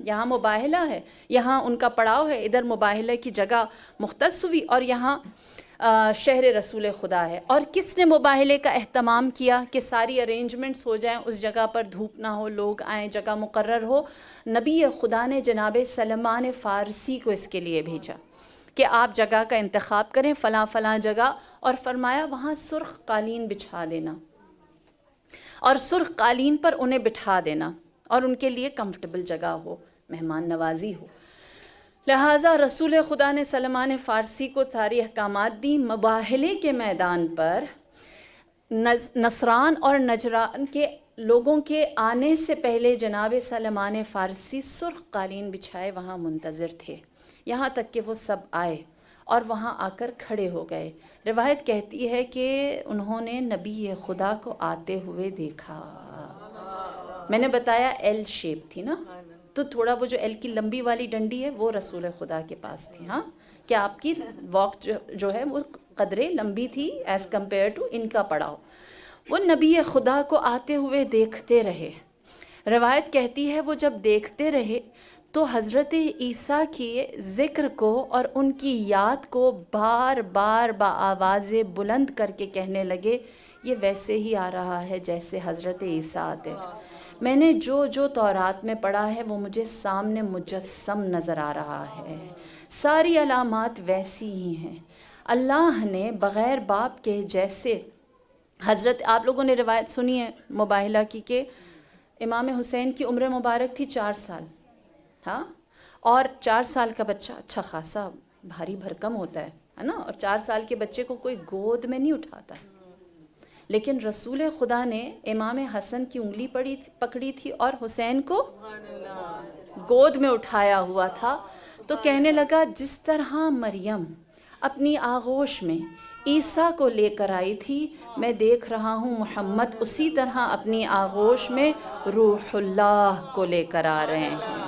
Speaker 1: یہاں مباہلہ ہے، یہاں ان کا پڑاؤ ہے، ادھر مباہلے کی جگہ مختص ہوئی، اور یہاں شہر رسول خدا ہے۔ اور کس نے مباہلے کا اہتمام کیا کہ ساری ارینجمنٹس ہو جائیں، اس جگہ پر دھوپ نہ ہو، لوگ آئیں، جگہ مقرر ہو؟ نبی خدا نے جناب سلمان فارسی کو اس کے لیے بھیجا کہ آپ جگہ کا انتخاب کریں، فلاں فلاں جگہ، اور فرمایا وہاں سرخ قالین بچھا دینا، اور سرخ قالین پر انہیں بٹھا دینا، اور ان کے لیے کمفرٹیبل جگہ ہو، مہمان نوازی ہو۔ لہٰذا رسول خدا نے سلمان فارسی کو ساری احکامات دی۔ مباہلے کے میدان پر نصران اور نجران کے لوگوں کے آنے سے پہلے جناب سلمان فارسی سرخ قالین بچھائے وہاں منتظر تھے، یہاں تک کہ وہ سب آئے اور وہاں آ کر کھڑے ہو گئے۔ روایت کہتی ہے کہ انہوں نے نبی خدا کو آتے ہوئے دیکھا۔ میں نے بتایا ایل شیپ تھی نا، تو تھوڑا وہ جو ایل کی لمبی والی ڈنڈی ہے وہ رسول خدا کے پاس تھی، ہاں، کہ آپ کی واک جو ہے وہ قدرے لمبی تھی ایز کمپیئر ٹو ان کا پڑاؤ۔ وہ نبی خدا کو آتے ہوئے دیکھتے رہے۔ روایت کہتی ہے وہ جب دیکھتے رہے تو حضرت عیسیٰ کی ذکر کو اور ان کی یاد کو بار بار بآواز بلند کر کے کہنے لگے، یہ ویسے ہی آ رہا ہے جیسے حضرت عیسیٰ آتے تھے۔ میں نے جو تورات میں پڑھا ہے وہ مجھے سامنے مجسم نظر آ رہا ہے، ساری علامات ویسی ہی ہیں۔ اللہ نے بغیر باپ کے جیسے حضرت، آپ لوگوں نے روایت سنی ہے مباہلہ کی کہ امام حسین کی عمر مبارک تھی 4 سال، ہاں، اور 4 سال کا بچہ اچھا خاصا بھاری بھرکم ہوتا ہے نا، اور 4 سال کے بچے کو کوئی گود میں نہیں اٹھاتا ہے، لیکن رسول خدا نے امام حسن کی انگلی پکڑی تھی اور حسین کو گود میں اٹھایا ہوا تھا۔ تو کہنے لگا جس طرح مریم اپنی آغوش میں عیسیٰ کو لے کر آئی تھی، میں دیکھ رہا ہوں محمد اسی طرح اپنی آغوش میں روح اللہ کو لے کر آ رہے ہیں۔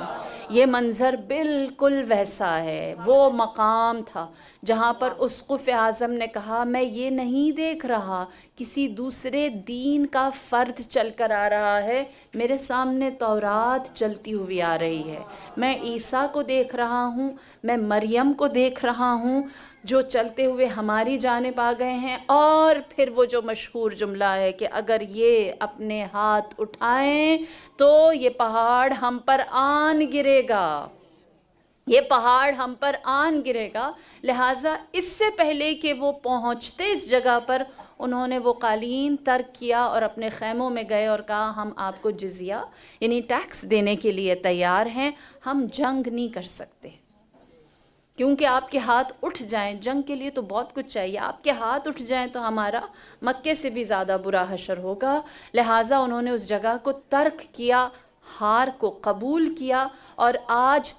Speaker 1: یہ منظر بالکل ویسا ہے، وہ مقام تھا جہاں پر اسقف اعظم نے کہا میں یہ نہیں دیکھ رہا کسی دوسرے دین کا فرد چل کر آ رہا ہے، میرے سامنے تورات چلتی ہوئی آ رہی ہے، میں عیسیٰ کو دیکھ رہا ہوں، میں مریم کو دیکھ رہا ہوں جو چلتے ہوئے ہماری جانب آ گئے ہیں۔ اور پھر وہ جو مشہور جملہ ہے کہ اگر یہ اپنے ہاتھ اٹھائیں تو یہ پہاڑ ہم پر آن گرے گا، یہ پہاڑ ہم پر آن گرے گا۔ لہٰذا اس سے پہلے کہ وہ پہنچتے اس جگہ پر، انہوں نے وہ قالین ترک کیا اور اپنے خیموں میں گئے اور کہا ہم آپ کو جزیہ یعنی ٹیکس دینے کے لیے تیار ہیں، ہم جنگ نہیں کر سکتے، کیونکہ آپ کے ہاتھ اٹھ جائیں، جنگ کے لیے تو بہت کچھ چاہیے، آپ کے ہاتھ اٹھ جائیں تو ہمارا مکے سے بھی زیادہ برا حشر ہوگا۔ لہٰذا انہوں نے اس جگہ کو ترک کیا، ہار کو قبول کیا، اور آج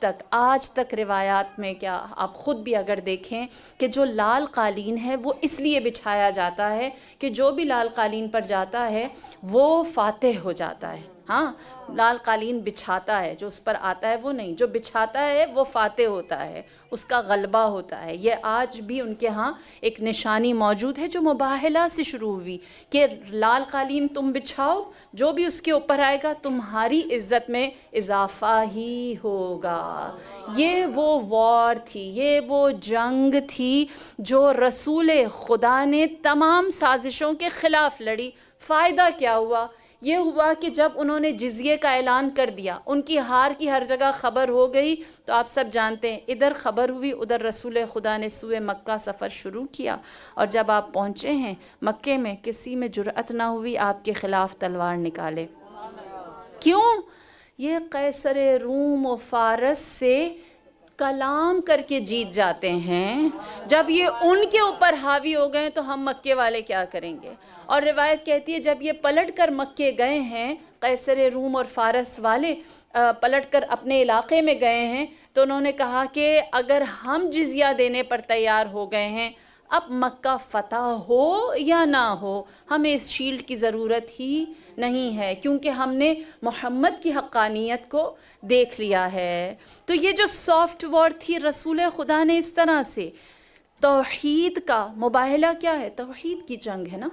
Speaker 1: تک روایات میں کیا آپ خود بھی اگر دیکھیں کہ جو لال قالین ہے وہ اس لیے بچھایا جاتا ہے کہ جو بھی لال قالین پر جاتا ہے وہ فاتح ہو جاتا ہے، ہاں، لال قالین بچھاتا ہے، جو اس پر آتا ہے وہ نہیں، جو بچھاتا ہے وہ فاتح ہوتا ہے، اس کا غلبہ ہوتا ہے۔ یہ آج بھی ان کے ہاں ایک نشانی موجود ہے جو مباہلہ سے شروع ہوئی کہ لال قالین تم بچھاؤ، جو بھی اس کے اوپر آئے گا تمہاری عزت میں اضافہ ہی ہوگا۔ یہ وہ وار تھی، یہ وہ جنگ تھی جو رسول خدا نے تمام سازشوں کے خلاف لڑی۔ فائدہ کیا ہوا؟ یہ ہوا کہ جب انہوں نے جزیے کا اعلان کر دیا، ان کی ہار کی ہر جگہ خبر ہو گئی، تو آپ سب جانتے ہیں ادھر خبر ہوئی، ادھر رسول خدا نے سوئے مکہ سفر شروع کیا، اور جب آپ پہنچے ہیں مکے میں کسی میں جرأت نہ ہوئی آپ کے خلاف تلوار نکالے۔ کیوں؟ یہ قیصر روم و فارس سے کلام کر کے جیت جاتے ہیں. جب یہ ان کے اوپر حاوی ہو گئے تو ہم مکے والے کیا کریں گے؟ اور روایت کہتی ہے جب یہ پلٹ کر مکے گئے ہیں، قیصر روم اور فارس والے پلٹ کر اپنے علاقے میں گئے ہیں، تو انہوں نے کہا کہ اگر ہم جزیہ دینے پر تیار ہو گئے ہیں، اب مکہ فتح ہو یا نہ ہو، ہمیں اس شیلڈ کی ضرورت ہی نہیں ہے، کیونکہ ہم نے محمد کی حقانیت کو دیکھ لیا ہے. تو یہ جو سافٹ وار تھی رسول خدا نے اس طرح سے توحید کا مباہلہ، کیا ہے؟ توحید کی جنگ ہے نا.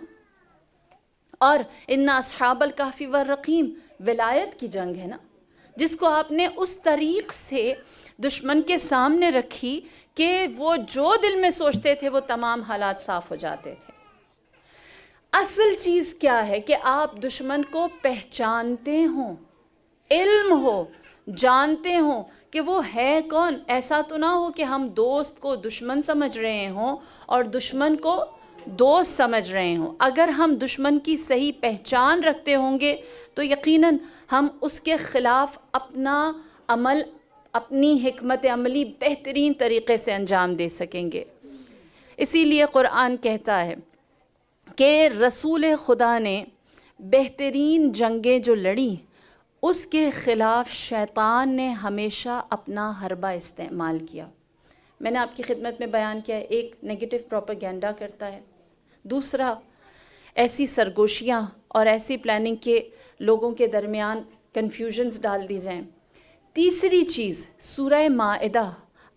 Speaker 1: اور ان اصحاب الکہف والرقیم ولایت کی جنگ ہے نا، جس کو آپ نے اس طریق سے دشمن کے سامنے رکھی کہ وہ جو دل میں سوچتے تھے وہ تمام حالات صاف ہو جاتے تھے. اصل چیز کیا ہے کہ آپ دشمن کو پہچانتے ہوں، علم ہو، جانتے ہوں کہ وہ ہے کون. ایسا تو نہ ہو کہ ہم دوست کو دشمن سمجھ رہے ہوں اور دشمن کو دوست سمجھ رہے ہوں. اگر ہم دشمن کی صحیح پہچان رکھتے ہوں گے تو یقیناً ہم اس کے خلاف اپنا عمل، اپنی حکمت عملی بہترین طریقے سے انجام دے سکیں گے. اسی لیے قرآن کہتا ہے کہ رسول خدا نے بہترین جنگیں جو لڑیں، اس کے خلاف شیطان نے ہمیشہ اپنا حربہ استعمال کیا. میں نے آپ کی خدمت میں بیان کیا ہے، ایک نیگیٹو پروپیگنڈا کرتا ہے، دوسرا ایسی سرگوشیاں اور ایسی پلاننگ کے لوگوں کے درمیان کنفیوژنز ڈال دی جائیں. تیسری چیز سورہ مائدہ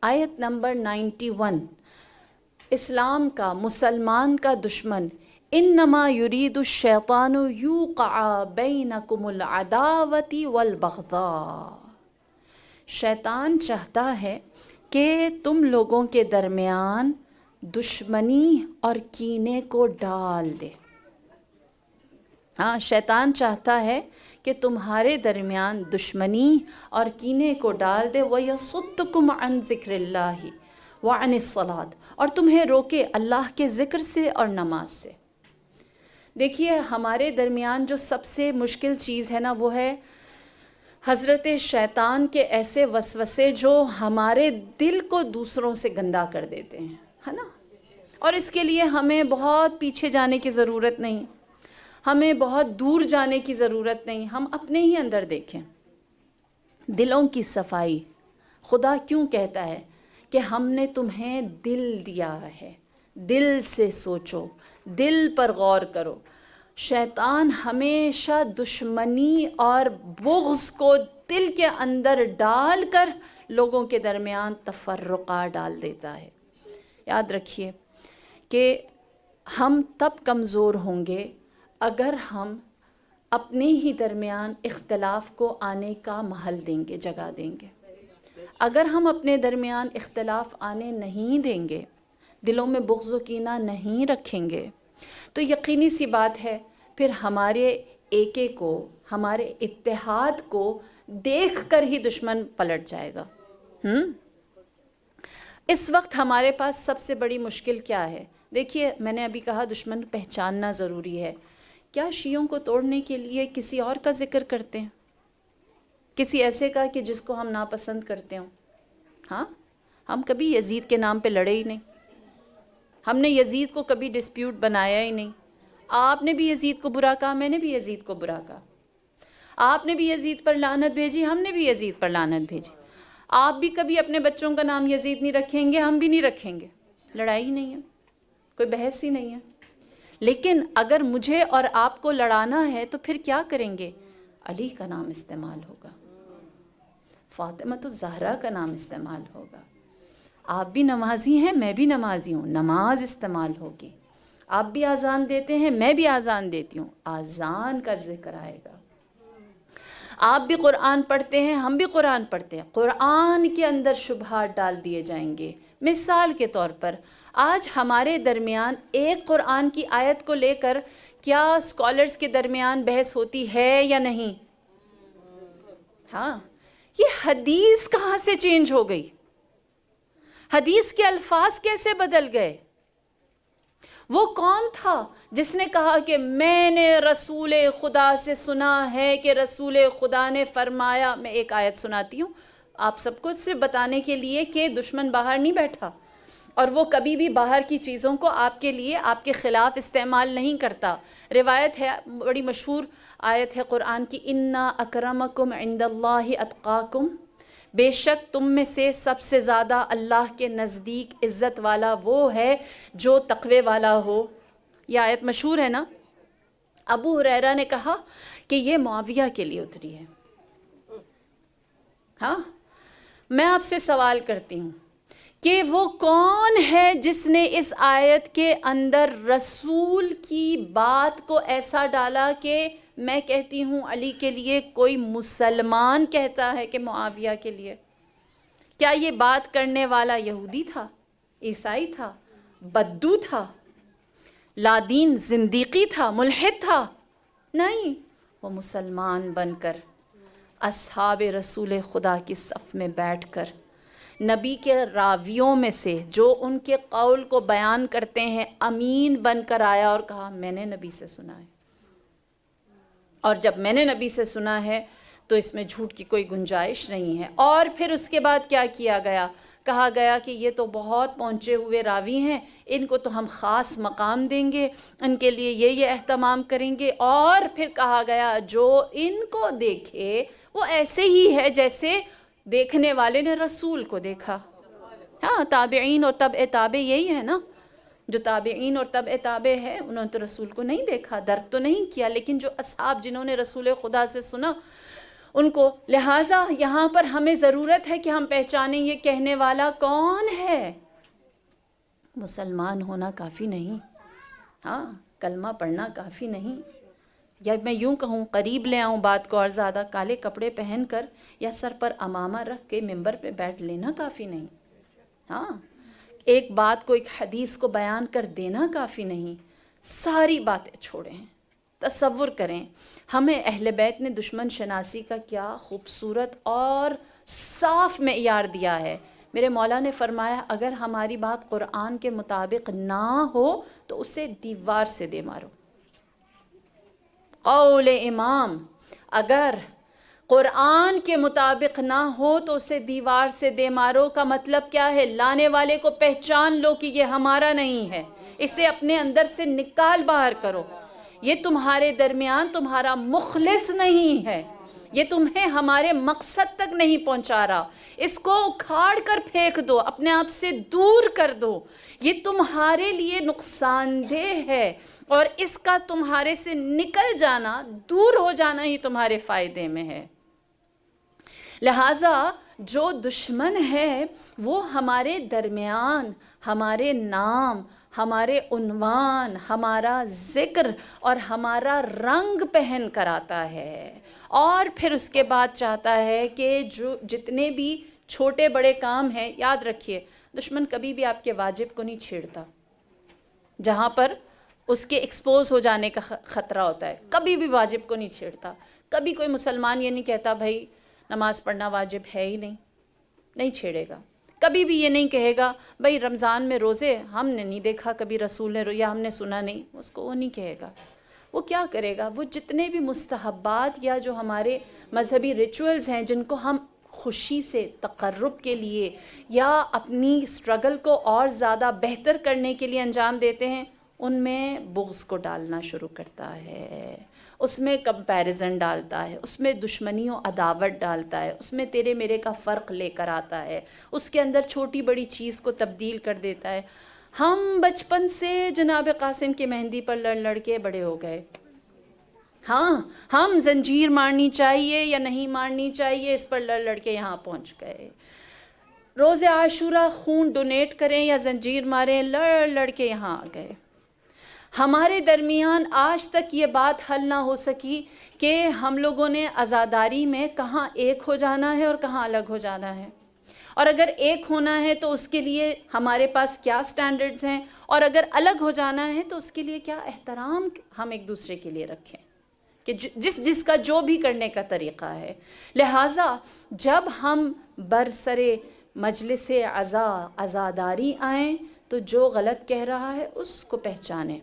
Speaker 1: آیت نمبر 91، اسلام کا، مسلمان کا دشمن، انما یرید الشیطان یوقع بینکم العداوۃ والبغضاء، شیطان چاہتا ہے کہ تم لوگوں کے درمیان دشمنی اور کینے کو ڈال دے. ہاں، شیطان چاہتا ہے کہ تمہارے درمیان دشمنی اور کینے کو ڈال دے. وَيَصُدُّكُمْ عَنْ ذِكْرِ اللَّهِ وَعَنِ الصَّلَاةِ، اور تمہیں روکے اللہ کے ذکر سے اور نماز سے. دیکھیے ہمارے درمیان جو سب سے مشکل چیز ہے نا، وہ ہے حضرت شیطان کے ایسے وسوسے جو ہمارے دل کو دوسروں سے گندا کر دیتے ہیں، ہے نا. اور اس کے لیے ہمیں بہت پیچھے جانے کی ضرورت نہیں، ہمیں بہت دور جانے کی ضرورت نہیں. ہم اپنے ہی اندر دیکھیں دلوں کی صفائی. خدا کیوں کہتا ہے کہ ہم نے تمہیں دل دیا ہے، دل سے سوچو، دل پر غور کرو. شیطان ہمیشہ دشمنی اور بغض کو دل کے اندر ڈال کر لوگوں کے درمیان تفرقہ ڈال دیتا ہے. یاد رکھیے کہ ہم تب کمزور ہوں گے اگر ہم اپنے ہی درمیان اختلاف کو آنے کا محل دیں گے، جگہ دیں گے. اگر ہم اپنے درمیان اختلاف آنے نہیں دیں گے، دلوں میں بغض و کینہ نہیں رکھیں گے، تو یقینی سی بات ہے پھر ہمارے ایکے کو، ہمارے اتحاد کو دیکھ کر ہی دشمن پلٹ جائے گا. اس وقت ہمارے پاس سب سے بڑی مشکل کیا ہے؟ دیکھیے میں نے ابھی کہا دشمن پہچاننا ضروری ہے. کیا شیعوں کو توڑنے کے لیے کسی اور کا ذکر کرتے ہیں؟ کسی ایسے کا کہ جس کو ہم ناپسند کرتے ہوں؟ ہاں، ہم کبھی یزید کے نام پہ لڑے ہی نہیں، ہم نے یزید کو کبھی ڈسپیوٹ بنایا ہی نہیں. آپ نے بھی یزید کو برا کہا، میں نے بھی یزید کو برا کہا. آپ نے بھی یزید پر لعنت بھیجی، ہم نے بھی یزید پر لعنت بھیجی. آپ بھی کبھی اپنے بچوں کا نام یزید نہیں رکھیں گے، ہم بھی نہیں رکھیں گے. لڑائی ہی نہیں ہے، کوئی بحث ہی نہیں ہے. لیکن اگر مجھے اور آپ کو لڑانا ہے تو پھر کیا کریں گے؟ علی کا نام استعمال ہوگا، فاطمۃ الزہرا کا نام استعمال ہوگا. آپ بھی نمازی ہیں، میں بھی نمازی ہوں، نماز استعمال ہوگی. آپ بھی اذان دیتے ہیں، میں بھی اذان دیتی ہوں، اذان کا ذکر آئے گا. آپ بھی قرآن پڑھتے ہیں، ہم بھی قرآن پڑھتے ہیں، قرآن کے اندر شبہات ڈال دیے جائیں گے. مثال کے طور پر آج ہمارے درمیان ایک قرآن کی آیت کو لے کر کیا اسکالرز کے درمیان بحث ہوتی ہے یا نہیں؟ ہاں، یہ حدیث کہاں سے چینج ہو گئی؟ حدیث کے الفاظ کیسے بدل گئے؟ وہ کون تھا جس نے کہا کہ میں نے رسول خدا سے سنا ہے کہ رسول خدا نے فرمایا؟ میں ایک آیت سناتی ہوں آپ سب کو صرف بتانے کے لیے کہ دشمن باہر نہیں بیٹھا، اور وہ کبھی بھی باہر کی چیزوں کو آپ کے لیے آپ کے خلاف استعمال نہیں کرتا۔ روایت ہے، بڑی مشہور آیت ہے قرآن کی، اِنَّا أَكْرَمَكُمْ عِنْدَ اللَّهِ أَتْقَاكُمْ، بے شک تم میں سے سب سے زیادہ اللہ کے نزدیک عزت والا وہ ہے جو تقوی والا ہو۔ یہ آیت مشہور ہے نا؟ ابو ہریرہ نے کہا کہ یہ معاویہ کے لیے اتری ہے۔ ہاں، میں آپ سے سوال کرتی ہوں کہ وہ کون ہے جس نے اس آیت کے اندر رسول کی بات کو ایسا ڈالا کہ میں کہتی ہوں علی کے لیے، کوئی مسلمان کہتا ہے کہ معاویہ کے لیے؟ کیا یہ بات کرنے والا یہودی تھا، عیسائی تھا، بدو تھا، لادین زندیقی تھا، ملحد تھا؟ نہیں، وہ مسلمان بن کر اصحاب رسول خدا کی صف میں بیٹھ کر نبی کے راویوں میں سے جو ان کے قول کو بیان کرتے ہیں امین بن کر آیا اور کہا میں نے نبی سے سنا ہے، اور جب میں نے نبی سے سنا ہے تو اس میں جھوٹ کی کوئی گنجائش نہیں ہے۔ اور پھر اس کے بعد کیا کیا گیا؟ کہا گیا کہ یہ تو بہت پہنچے ہوئے راوی ہیں، ان کو تو ہم خاص مقام دیں گے، ان کے لیے یہ اہتمام کریں گے۔ اور پھر کہا گیا جو ان کو دیکھے وہ ایسے ہی ہے جیسے دیکھنے والے نے رسول کو دیکھا۔ ہاں، تابعین اور تبع تابع یہی ہے نا، جو تابعین اور تبع تابع ہے انہوں نے تو رسول کو نہیں دیکھا، درک تو نہیں کیا، لیکن جو اصحاب جنہوں نے رسول خدا سے سنا ان کو۔ لہٰذا یہاں پر ہمیں ضرورت ہے کہ ہم پہچانیں یہ کہنے والا کون ہے۔ مسلمان ہونا کافی نہیں، ہاں کلمہ پڑھنا کافی نہیں، یا میں یوں کہوں قریب لے آؤں بات کو اور زیادہ، کالے کپڑے پہن کر یا سر پر امامہ رکھ کے ممبر پہ بیٹھ لینا کافی نہیں، ہاں ایک بات کو، ایک حدیث کو بیان کر دینا کافی نہیں، ساری باتیں چھوڑیں۔ تصور کریں ہمیں اہل بیت نے دشمن شناسی کا کیا خوبصورت اور صاف معیار دیا ہے۔ میرے مولا نے فرمایا اگر ہماری بات قرآن کے مطابق نہ ہو تو اسے دیوار سے دے مارو۔ قول امام اگر قرآن کے مطابق نہ ہو تو اسے دیوار سے دے مارو کا مطلب کیا ہے؟ لانے والے کو پہچان لو کہ یہ ہمارا نہیں ہے، اسے اپنے اندر سے نکال باہر کرو، یہ تمہارے درمیان تمہارا مخلص نہیں ہے، یہ تمہیں ہمارے مقصد تک نہیں پہنچا رہا، اس کو اکھاڑ کر پھینک دو، اپنے آپ سے دور کر دو، یہ تمہارے لیے نقصان دہ ہے، اور اس کا تمہارے سے نکل جانا، دور ہو جانا ہی تمہارے فائدے میں ہے۔ لہٰذا جو دشمن ہے وہ ہمارے درمیان ہمارے نام، ہمارے عنوان، ہمارا ذکر اور ہمارا رنگ پہن کر آتا ہے، اور پھر اس کے بعد چاہتا ہے کہ جو جتنے بھی چھوٹے بڑے کام ہیں، یاد رکھیے دشمن کبھی بھی آپ کے واجب کو نہیں چھیڑتا، جہاں پر اس کے ایکسپوز ہو جانے کا خطرہ ہوتا ہے کبھی بھی واجب کو نہیں چھیڑتا۔ کبھی کوئی مسلمان یہ نہیں کہتا بھائی نماز پڑھنا واجب ہے ہی نہیں چھیڑے گا۔ کبھی بھی یہ نہیں کہے گا بھائی رمضان میں روزے ہم نے نہیں دیکھا کبھی رسول نے، یا ہم نے سنا نہیں، اس کو وہ نہیں کہے گا۔ وہ کیا کرے گا؟ وہ جتنے بھی مستحبات یا جو ہمارے مذہبی ریچولز ہیں جن کو ہم خوشی سے تقرب کے لیے یا اپنی اسٹرگل کو اور زیادہ بہتر کرنے کے لیے انجام دیتے ہیں، ان میں بغض کو ڈالنا شروع کرتا ہے، اس میں کمپیریزن ڈالتا ہے، اس میں دشمنی و عداوت ڈالتا ہے، اس میں تیرے میرے کا فرق لے کر آتا ہے، اس کے اندر چھوٹی بڑی چیز کو تبدیل کر دیتا ہے۔ ہم بچپن سے جناب قاسم کی مہندی پر لڑ کے بڑے ہو گئے، ہاں ہم زنجیر مارنی چاہیے یا نہیں مارنی چاہیے اس پر لڑ کے یہاں پہنچ گئے۔ روز عاشورہ خون ڈونیٹ کریں یا زنجیر ماریں، لڑ کے یہاں آ گئے۔ ہمارے درمیان آج تک یہ بات حل نہ ہو سکی کہ ہم لوگوں نے عزاداری میں کہاں ایک ہو جانا ہے اور کہاں الگ ہو جانا ہے، اور اگر ایک ہونا ہے تو اس کے لیے ہمارے پاس کیا سٹینڈرڈز ہیں، اور اگر الگ ہو جانا ہے تو اس کے لیے کیا احترام ہم ایک دوسرے کے لیے رکھیں کہ جس کا جو بھی کرنے کا طریقہ ہے۔ لہٰذا جب ہم برسر مجلس عزاداری آئیں تو جو غلط کہہ رہا ہے اس کو پہچانیں،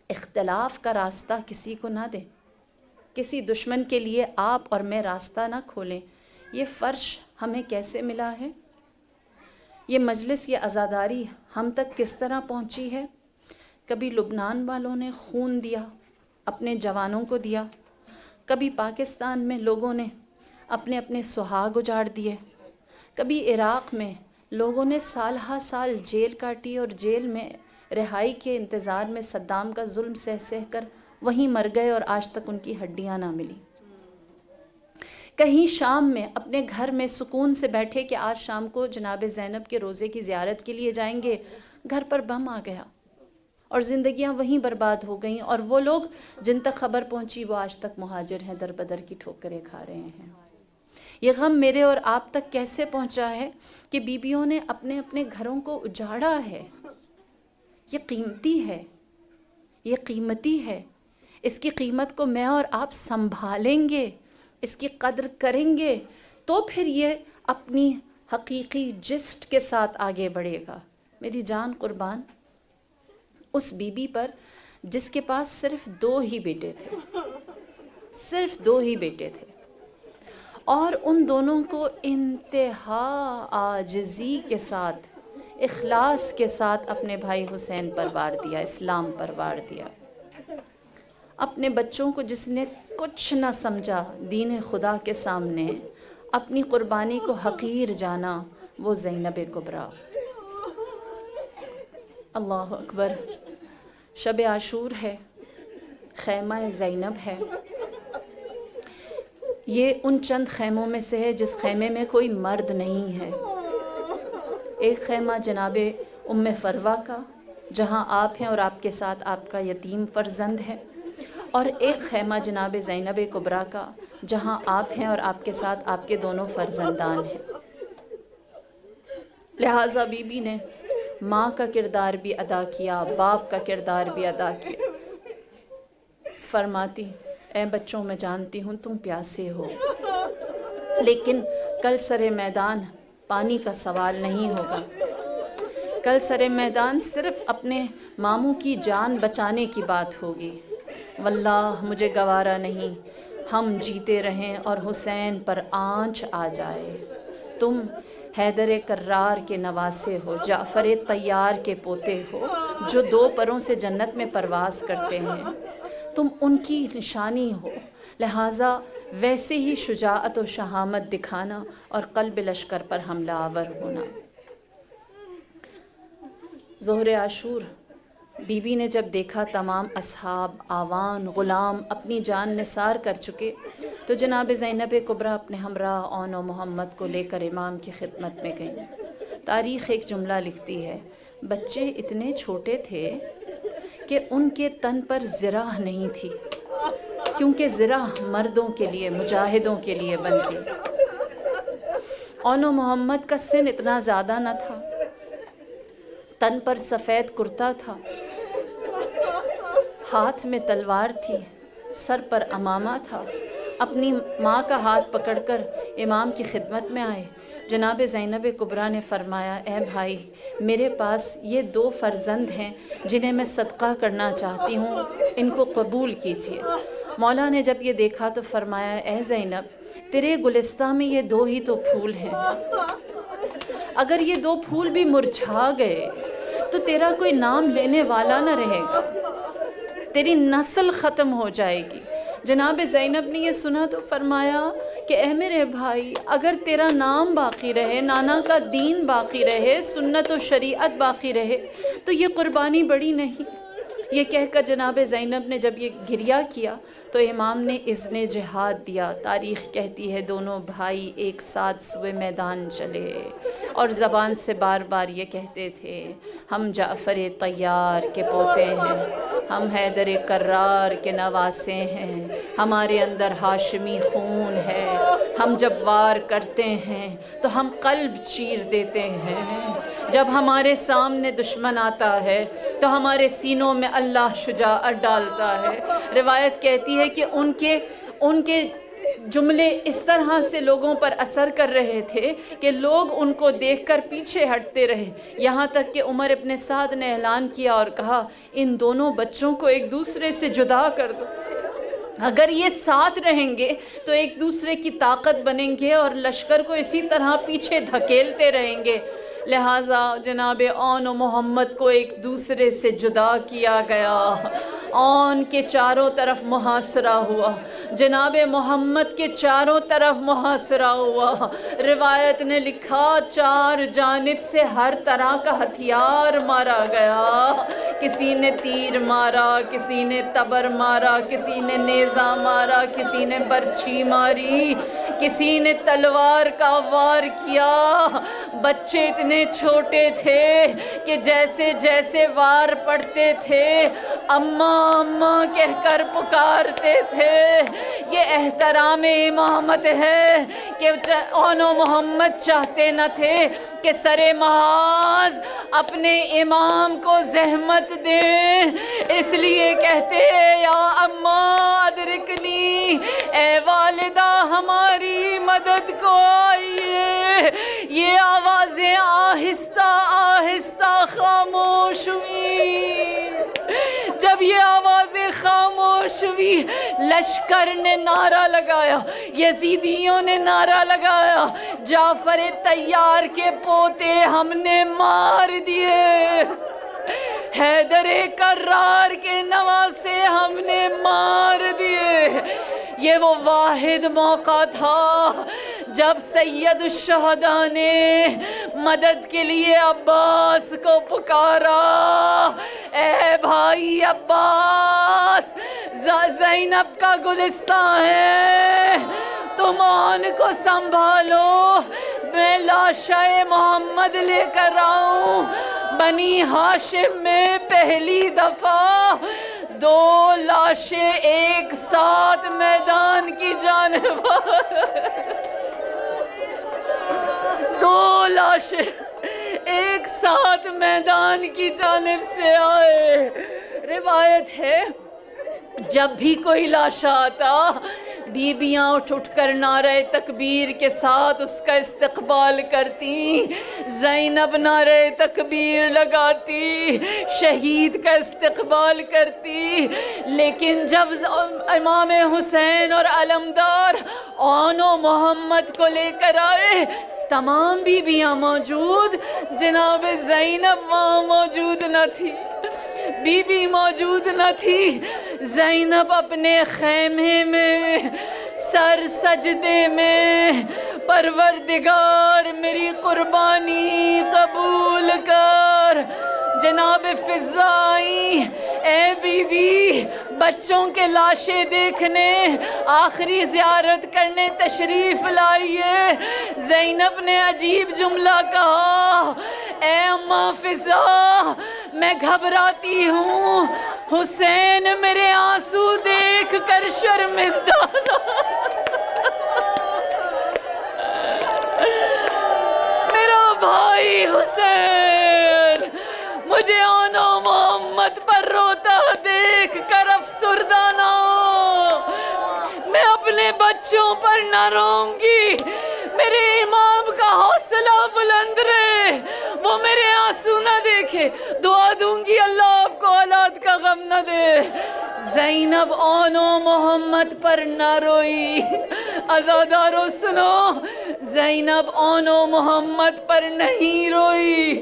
Speaker 1: اختلاف کا راستہ کسی کو نہ دیں، کسی دشمن کے لیے آپ اور میں راستہ نہ کھولیں۔ یہ فرش ہمیں کیسے ملا ہے؟ یہ مجلس، یہ عزاداری ہم تک کس طرح پہنچی ہے؟ کبھی لبنان والوں نے خون دیا، اپنے جوانوں کو دیا، کبھی پاکستان میں لوگوں نے اپنے اپنے سہاگ اجاڑ دیے، کبھی عراق میں لوگوں نے سال ہا سال جیل کاٹی اور جیل میں رہائی کے انتظار میں صدام کا ظلم سہ سہ کر وہیں مر گئے اور آج تک ان کی ہڈیاں نہ ملی۔ کہیں شام میں اپنے گھر میں سکون سے بیٹھے کہ آج شام کو جناب زینب کے روزے کی زیارت کے لیے جائیں گے، گھر پر بم آ گیا اور زندگیاں وہیں برباد ہو گئیں، اور وہ لوگ جن تک خبر پہنچی وہ آج تک مہاجر ہیں، در بدر کی ٹھوکریں کھا رہے ہیں۔ یہ غم میرے اور آپ تک کیسے پہنچا ہے کہ بیویوں نے اپنے اپنے گھروں کو اجاڑا ہے؟ یہ قیمتی ہے، یہ قیمتی ہے، اس کی قیمت کو میں اور آپ سنبھالیں گے، اس کی قدر کریں گے تو پھر یہ اپنی حقیقی جسٹ کے ساتھ آگے بڑھے گا۔ میری جان قربان اس بی بی پر جس کے پاس صرف 2 ہی بیٹے تھے، صرف 2 ہی بیٹے تھے، اور ان دونوں کو انتہا عاجزی کے ساتھ، اخلاص کے ساتھ اپنے بھائی حسین پر وار دیا، اسلام پر وار دیا۔ اپنے بچوں کو جس نے کچھ نہ سمجھا دین خدا کے سامنے، اپنی قربانی کو حقیر جانا، وہ زینب کبریٰ۔ اللہ اکبر۔ شب عاشور ہے، خیمہ زینب ہے، یہ ان چند خیموں میں سے ہے جس خیمے میں کوئی مرد نہیں ہے۔ ایک خیمہ جناب ام فروہ کا، جہاں آپ ہیں اور آپ کے ساتھ آپ کا یتیم فرزند ہے، اور ایک خیمہ جناب زینب کبریٰ کا، جہاں آپ ہیں اور آپ کے ساتھ آپ کے دونوں فرزندان ہیں۔ لہٰذا بی بی نے ماں کا کردار بھی ادا کیا، باپ کا کردار بھی ادا کیا۔ فرماتی، اے بچوں میں جانتی ہوں تم پیاسے ہو، لیکن کل سر میدان پانی کا سوال نہیں ہوگا، کل سر میدان صرف اپنے ماموں کی جان بچانے کی بات ہوگی۔ واللہ مجھے گوارا نہیں ہم جیتے رہیں اور حسین پر آنچ آ جائے۔ تم حیدر کرار کے نواسے ہو، جعفر طیار کے پوتے ہو، جو 2 پروں سے جنت میں پرواز کرتے ہیں، تم ان کی نشانی ہو، لہٰذا ویسے ہی شجاعت و شہامت دکھانا اور قلب لشکر پر حملہ آور ہونا۔ ظہر عاشور بی بی نے جب دیکھا تمام اصحاب، آوان، غلام اپنی جان نثار کر چکے، تو جناب زینب کبریٰ اپنے ہمراہ اون و محمد کو لے کر امام کی خدمت میں گئیں۔ تاریخ ایک جملہ لکھتی ہے، بچے اتنے چھوٹے تھے کہ ان کے تن پر زرہ نہیں تھی، کیونکہ زرہ مردوں کے لیے، مجاہدوں کے لیے بنتی۔ اون و محمد کا سن اتنا زیادہ نہ تھا، تن پر سفید کرتا تھا، ہاتھ میں تلوار تھی، سر پر عمامہ تھا، اپنی ماں کا ہاتھ پکڑ کر امام کی خدمت میں آئے۔ جناب زینب کبریٰ نے فرمایا، اے بھائی، میرے پاس یہ 2 فرزند ہیں جنہیں میں صدقہ کرنا چاہتی ہوں، ان کو قبول کیجیے۔ مولا نے جب یہ دیکھا تو فرمایا، اے زینب، تیرے گلستہ میں یہ 2 ہی تو پھول ہیں، اگر یہ 2 پھول بھی مرجھا گئے تو تیرا کوئی نام لینے والا نہ رہے گا، تیری نسل ختم ہو جائے گی۔ جناب زینب نے یہ سنا تو فرمایا کہ اے میرے بھائی، اگر تیرا نام باقی رہے، نانا کا دین باقی رہے، سنت و شریعت باقی رہے، تو یہ قربانی بڑی نہیں۔ یہ کہہ کر جناب زینب نے جب یہ گریہ کیا تو امام نے اذن جہاد دیا۔ تاریخ کہتی ہے دونوں بھائی ایک ساتھ سوئے میدان چلے اور زبان سے بار بار یہ کہتے تھے، ہم جعفر طیار کے پوتے ہیں، ہم حیدر کرار کے نواسے ہیں، ہمارے اندر ہاشمی خون ہے، ہم جب وار کرتے ہیں تو ہم قلب چیر دیتے ہیں، جب ہمارے سامنے دشمن آتا ہے تو ہمارے سینوں میں اللہ شجاعت ڈالتا ہے۔ روایت کہتی ہے کہ ان کے جملے اس طرح سے لوگوں پر اثر کر رہے تھے کہ لوگ ان کو دیکھ کر پیچھے ہٹتے رہے، یہاں تک کہ عمر ابن سعد نے اعلان کیا اور کہا ان دونوں بچوں کو ایک دوسرے سے جدا کر دو، اگر یہ ساتھ رہیں گے تو ایک دوسرے کی طاقت بنیں گے اور لشکر کو اسی طرح پیچھے دھکیلتے رہیں گے۔ لہٰذا جناب اون و محمد کو ایک دوسرے سے جدا کیا گیا، اون کے چاروں طرف محاصرہ ہوا، جناب محمد کے چاروں طرف محاصرہ ہوا۔ روایت نے لکھا چار جانب سے ہر طرح کا ہتھیار مارا گیا، کسی نے تیر مارا، کسی نے تبر مارا، کسی نے نیزہ مارا، کسی نے برچھی ماری، کسی نے تلوار کا وار کیا۔ بچے اتنے چھوٹے تھے کہ جیسے جیسے وار پڑتے تھے اماں اماں کہہ کر پکارتے تھے۔ یہ احترام امامت ہے کہ اون و محمد چاہتے نہ تھے کہ سر محاذ اپنے امام کو زحمت دیں، اس لیے کہتے یا اماں ادرکنی، اے والدہ ہماری مدد کو آئیے۔ یہ آوازیں آہستہ آہستہ خاموش ہوئی۔ جب یہ آوازیں خاموش ہوئی، لشکر نے نعرہ لگایا، یزیدیوں نے نعرہ لگایا، جعفر طیار کے پوتے ہم نے مار دیے، حیدر کرار کے نواسے ہم نے مار دیے۔ یہ وہ واحد موقع تھا جب سید الشہداء نے مدد کے لیے عباس کو پکارا، اے بھائی عباس، زینب کا گلستان ہے، تم آن کو سنبھالو، میں لاشِ محمد لے کر آؤں۔ بنی ہاشم میں پہلی دفعہ دو لاشیں ایک ساتھ میدان کی جانب، دو لاشیں ایک ساتھ میدان کی جانب سے آئے۔ روایت ہے جب بھی کوئی لاشا آتا، بیبیاں اٹھ کر نعرہ تکبیر کے ساتھ اس کا استقبال کرتی، زینب نعرہ تکبیر لگاتی، شہید کا استقبال کرتی۔ لیکن جب امام حسین اور علمدار اون و محمد کو لے کر آئے، تمام بیویاں موجود، جناب زینب وہاں موجود نہ تھی، بی بی موجود نہ تھی۔ زینب اپنے خیمے میں سر سجدے میں، پروردگار میری قربانی قبول کر۔ جناب فضائی، اے بی بی، بچوں کے لاشیں دیکھنے، آخری زیارت کرنے تشریف لائیے۔ زینب نے عجیب جملہ کہا، اے اماں فضا، میں گھبراتی ہوں، حسین میرے آنسو دیکھ کر شرمندہ تھا۔ میرا بھائی حسین مجھے اون و محمد پر روتا دیکھ کر افسردہ نہ ہو، میں اپنے بچوں پر نہ روں گی، میرے امام کا حوصلہ بلند رہے، وہ میرے آنسو نہ دیکھے، دعا دوں گی اللہ آپ کو اولاد کا غم نہ دے۔ زینب اون و محمد پر نہ روئی۔ عزادارو سنو، زینب اون و محمد پر نہیں روئی،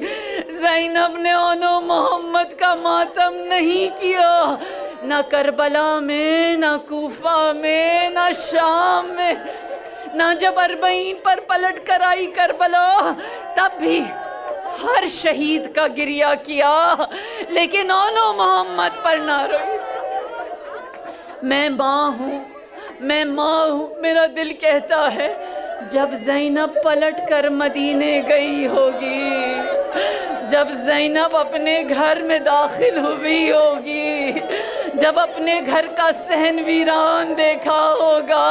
Speaker 1: زینب نے اون و محمد کا ماتم نہیں کیا، نہ کربلا میں، نہ کوفہ میں، نہ شام میں، نہ جب 40 پر پلٹ کر آئی کربلا تب بھی ہر شہید کا گریہ کیا، لیکن اون و محمد پر نہ روئی۔ میں ماں ہوں، میں ماں ہوں، میرا دل کہتا ہے جب زینب پلٹ کر مدینے گئی ہوگی، جب زینب اپنے گھر میں داخل ہوئی ہوگی، جب اپنے گھر کا صحن ویران دیکھا ہوگا،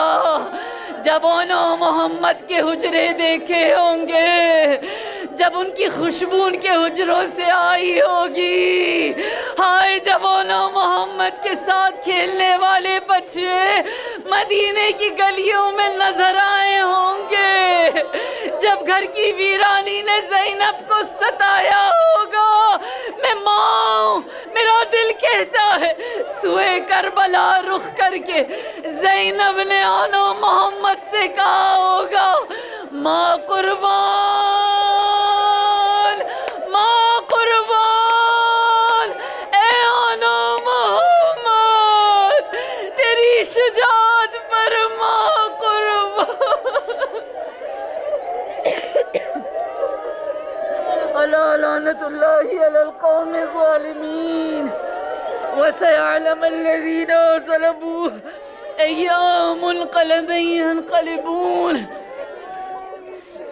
Speaker 1: جب اون و محمد کے حجرے دیکھے ہوں گے، جب ان کی خوشبو ان کے حجروں سے آئی ہوگی، ہائے جب انہوں محمد کے ساتھ کھیلنے والے بچے مدینے کی گلیوں میں نظر آئے ہوں گے، جب گھر کی ویرانی نے زینب کو ستایا ہوگا، میں ماں ہوں، میرا دل کہتا ہے سوئے کربلا رخ کر کے زینب نے آنا محمد سے کہا ہوگا ماں قربان، ماں قربان، اے آنا محمد، تیری شجاعت پر ماں قربان۔ الا لعنت اللہ علی القوم الظالمین وسيعلم الذين ظلموا أي منقلب ينقلبون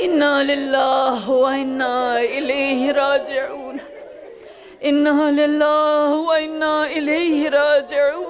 Speaker 1: إنا لله وإنا إليه راجعون، إنا لله وإنا إليه راجعون۔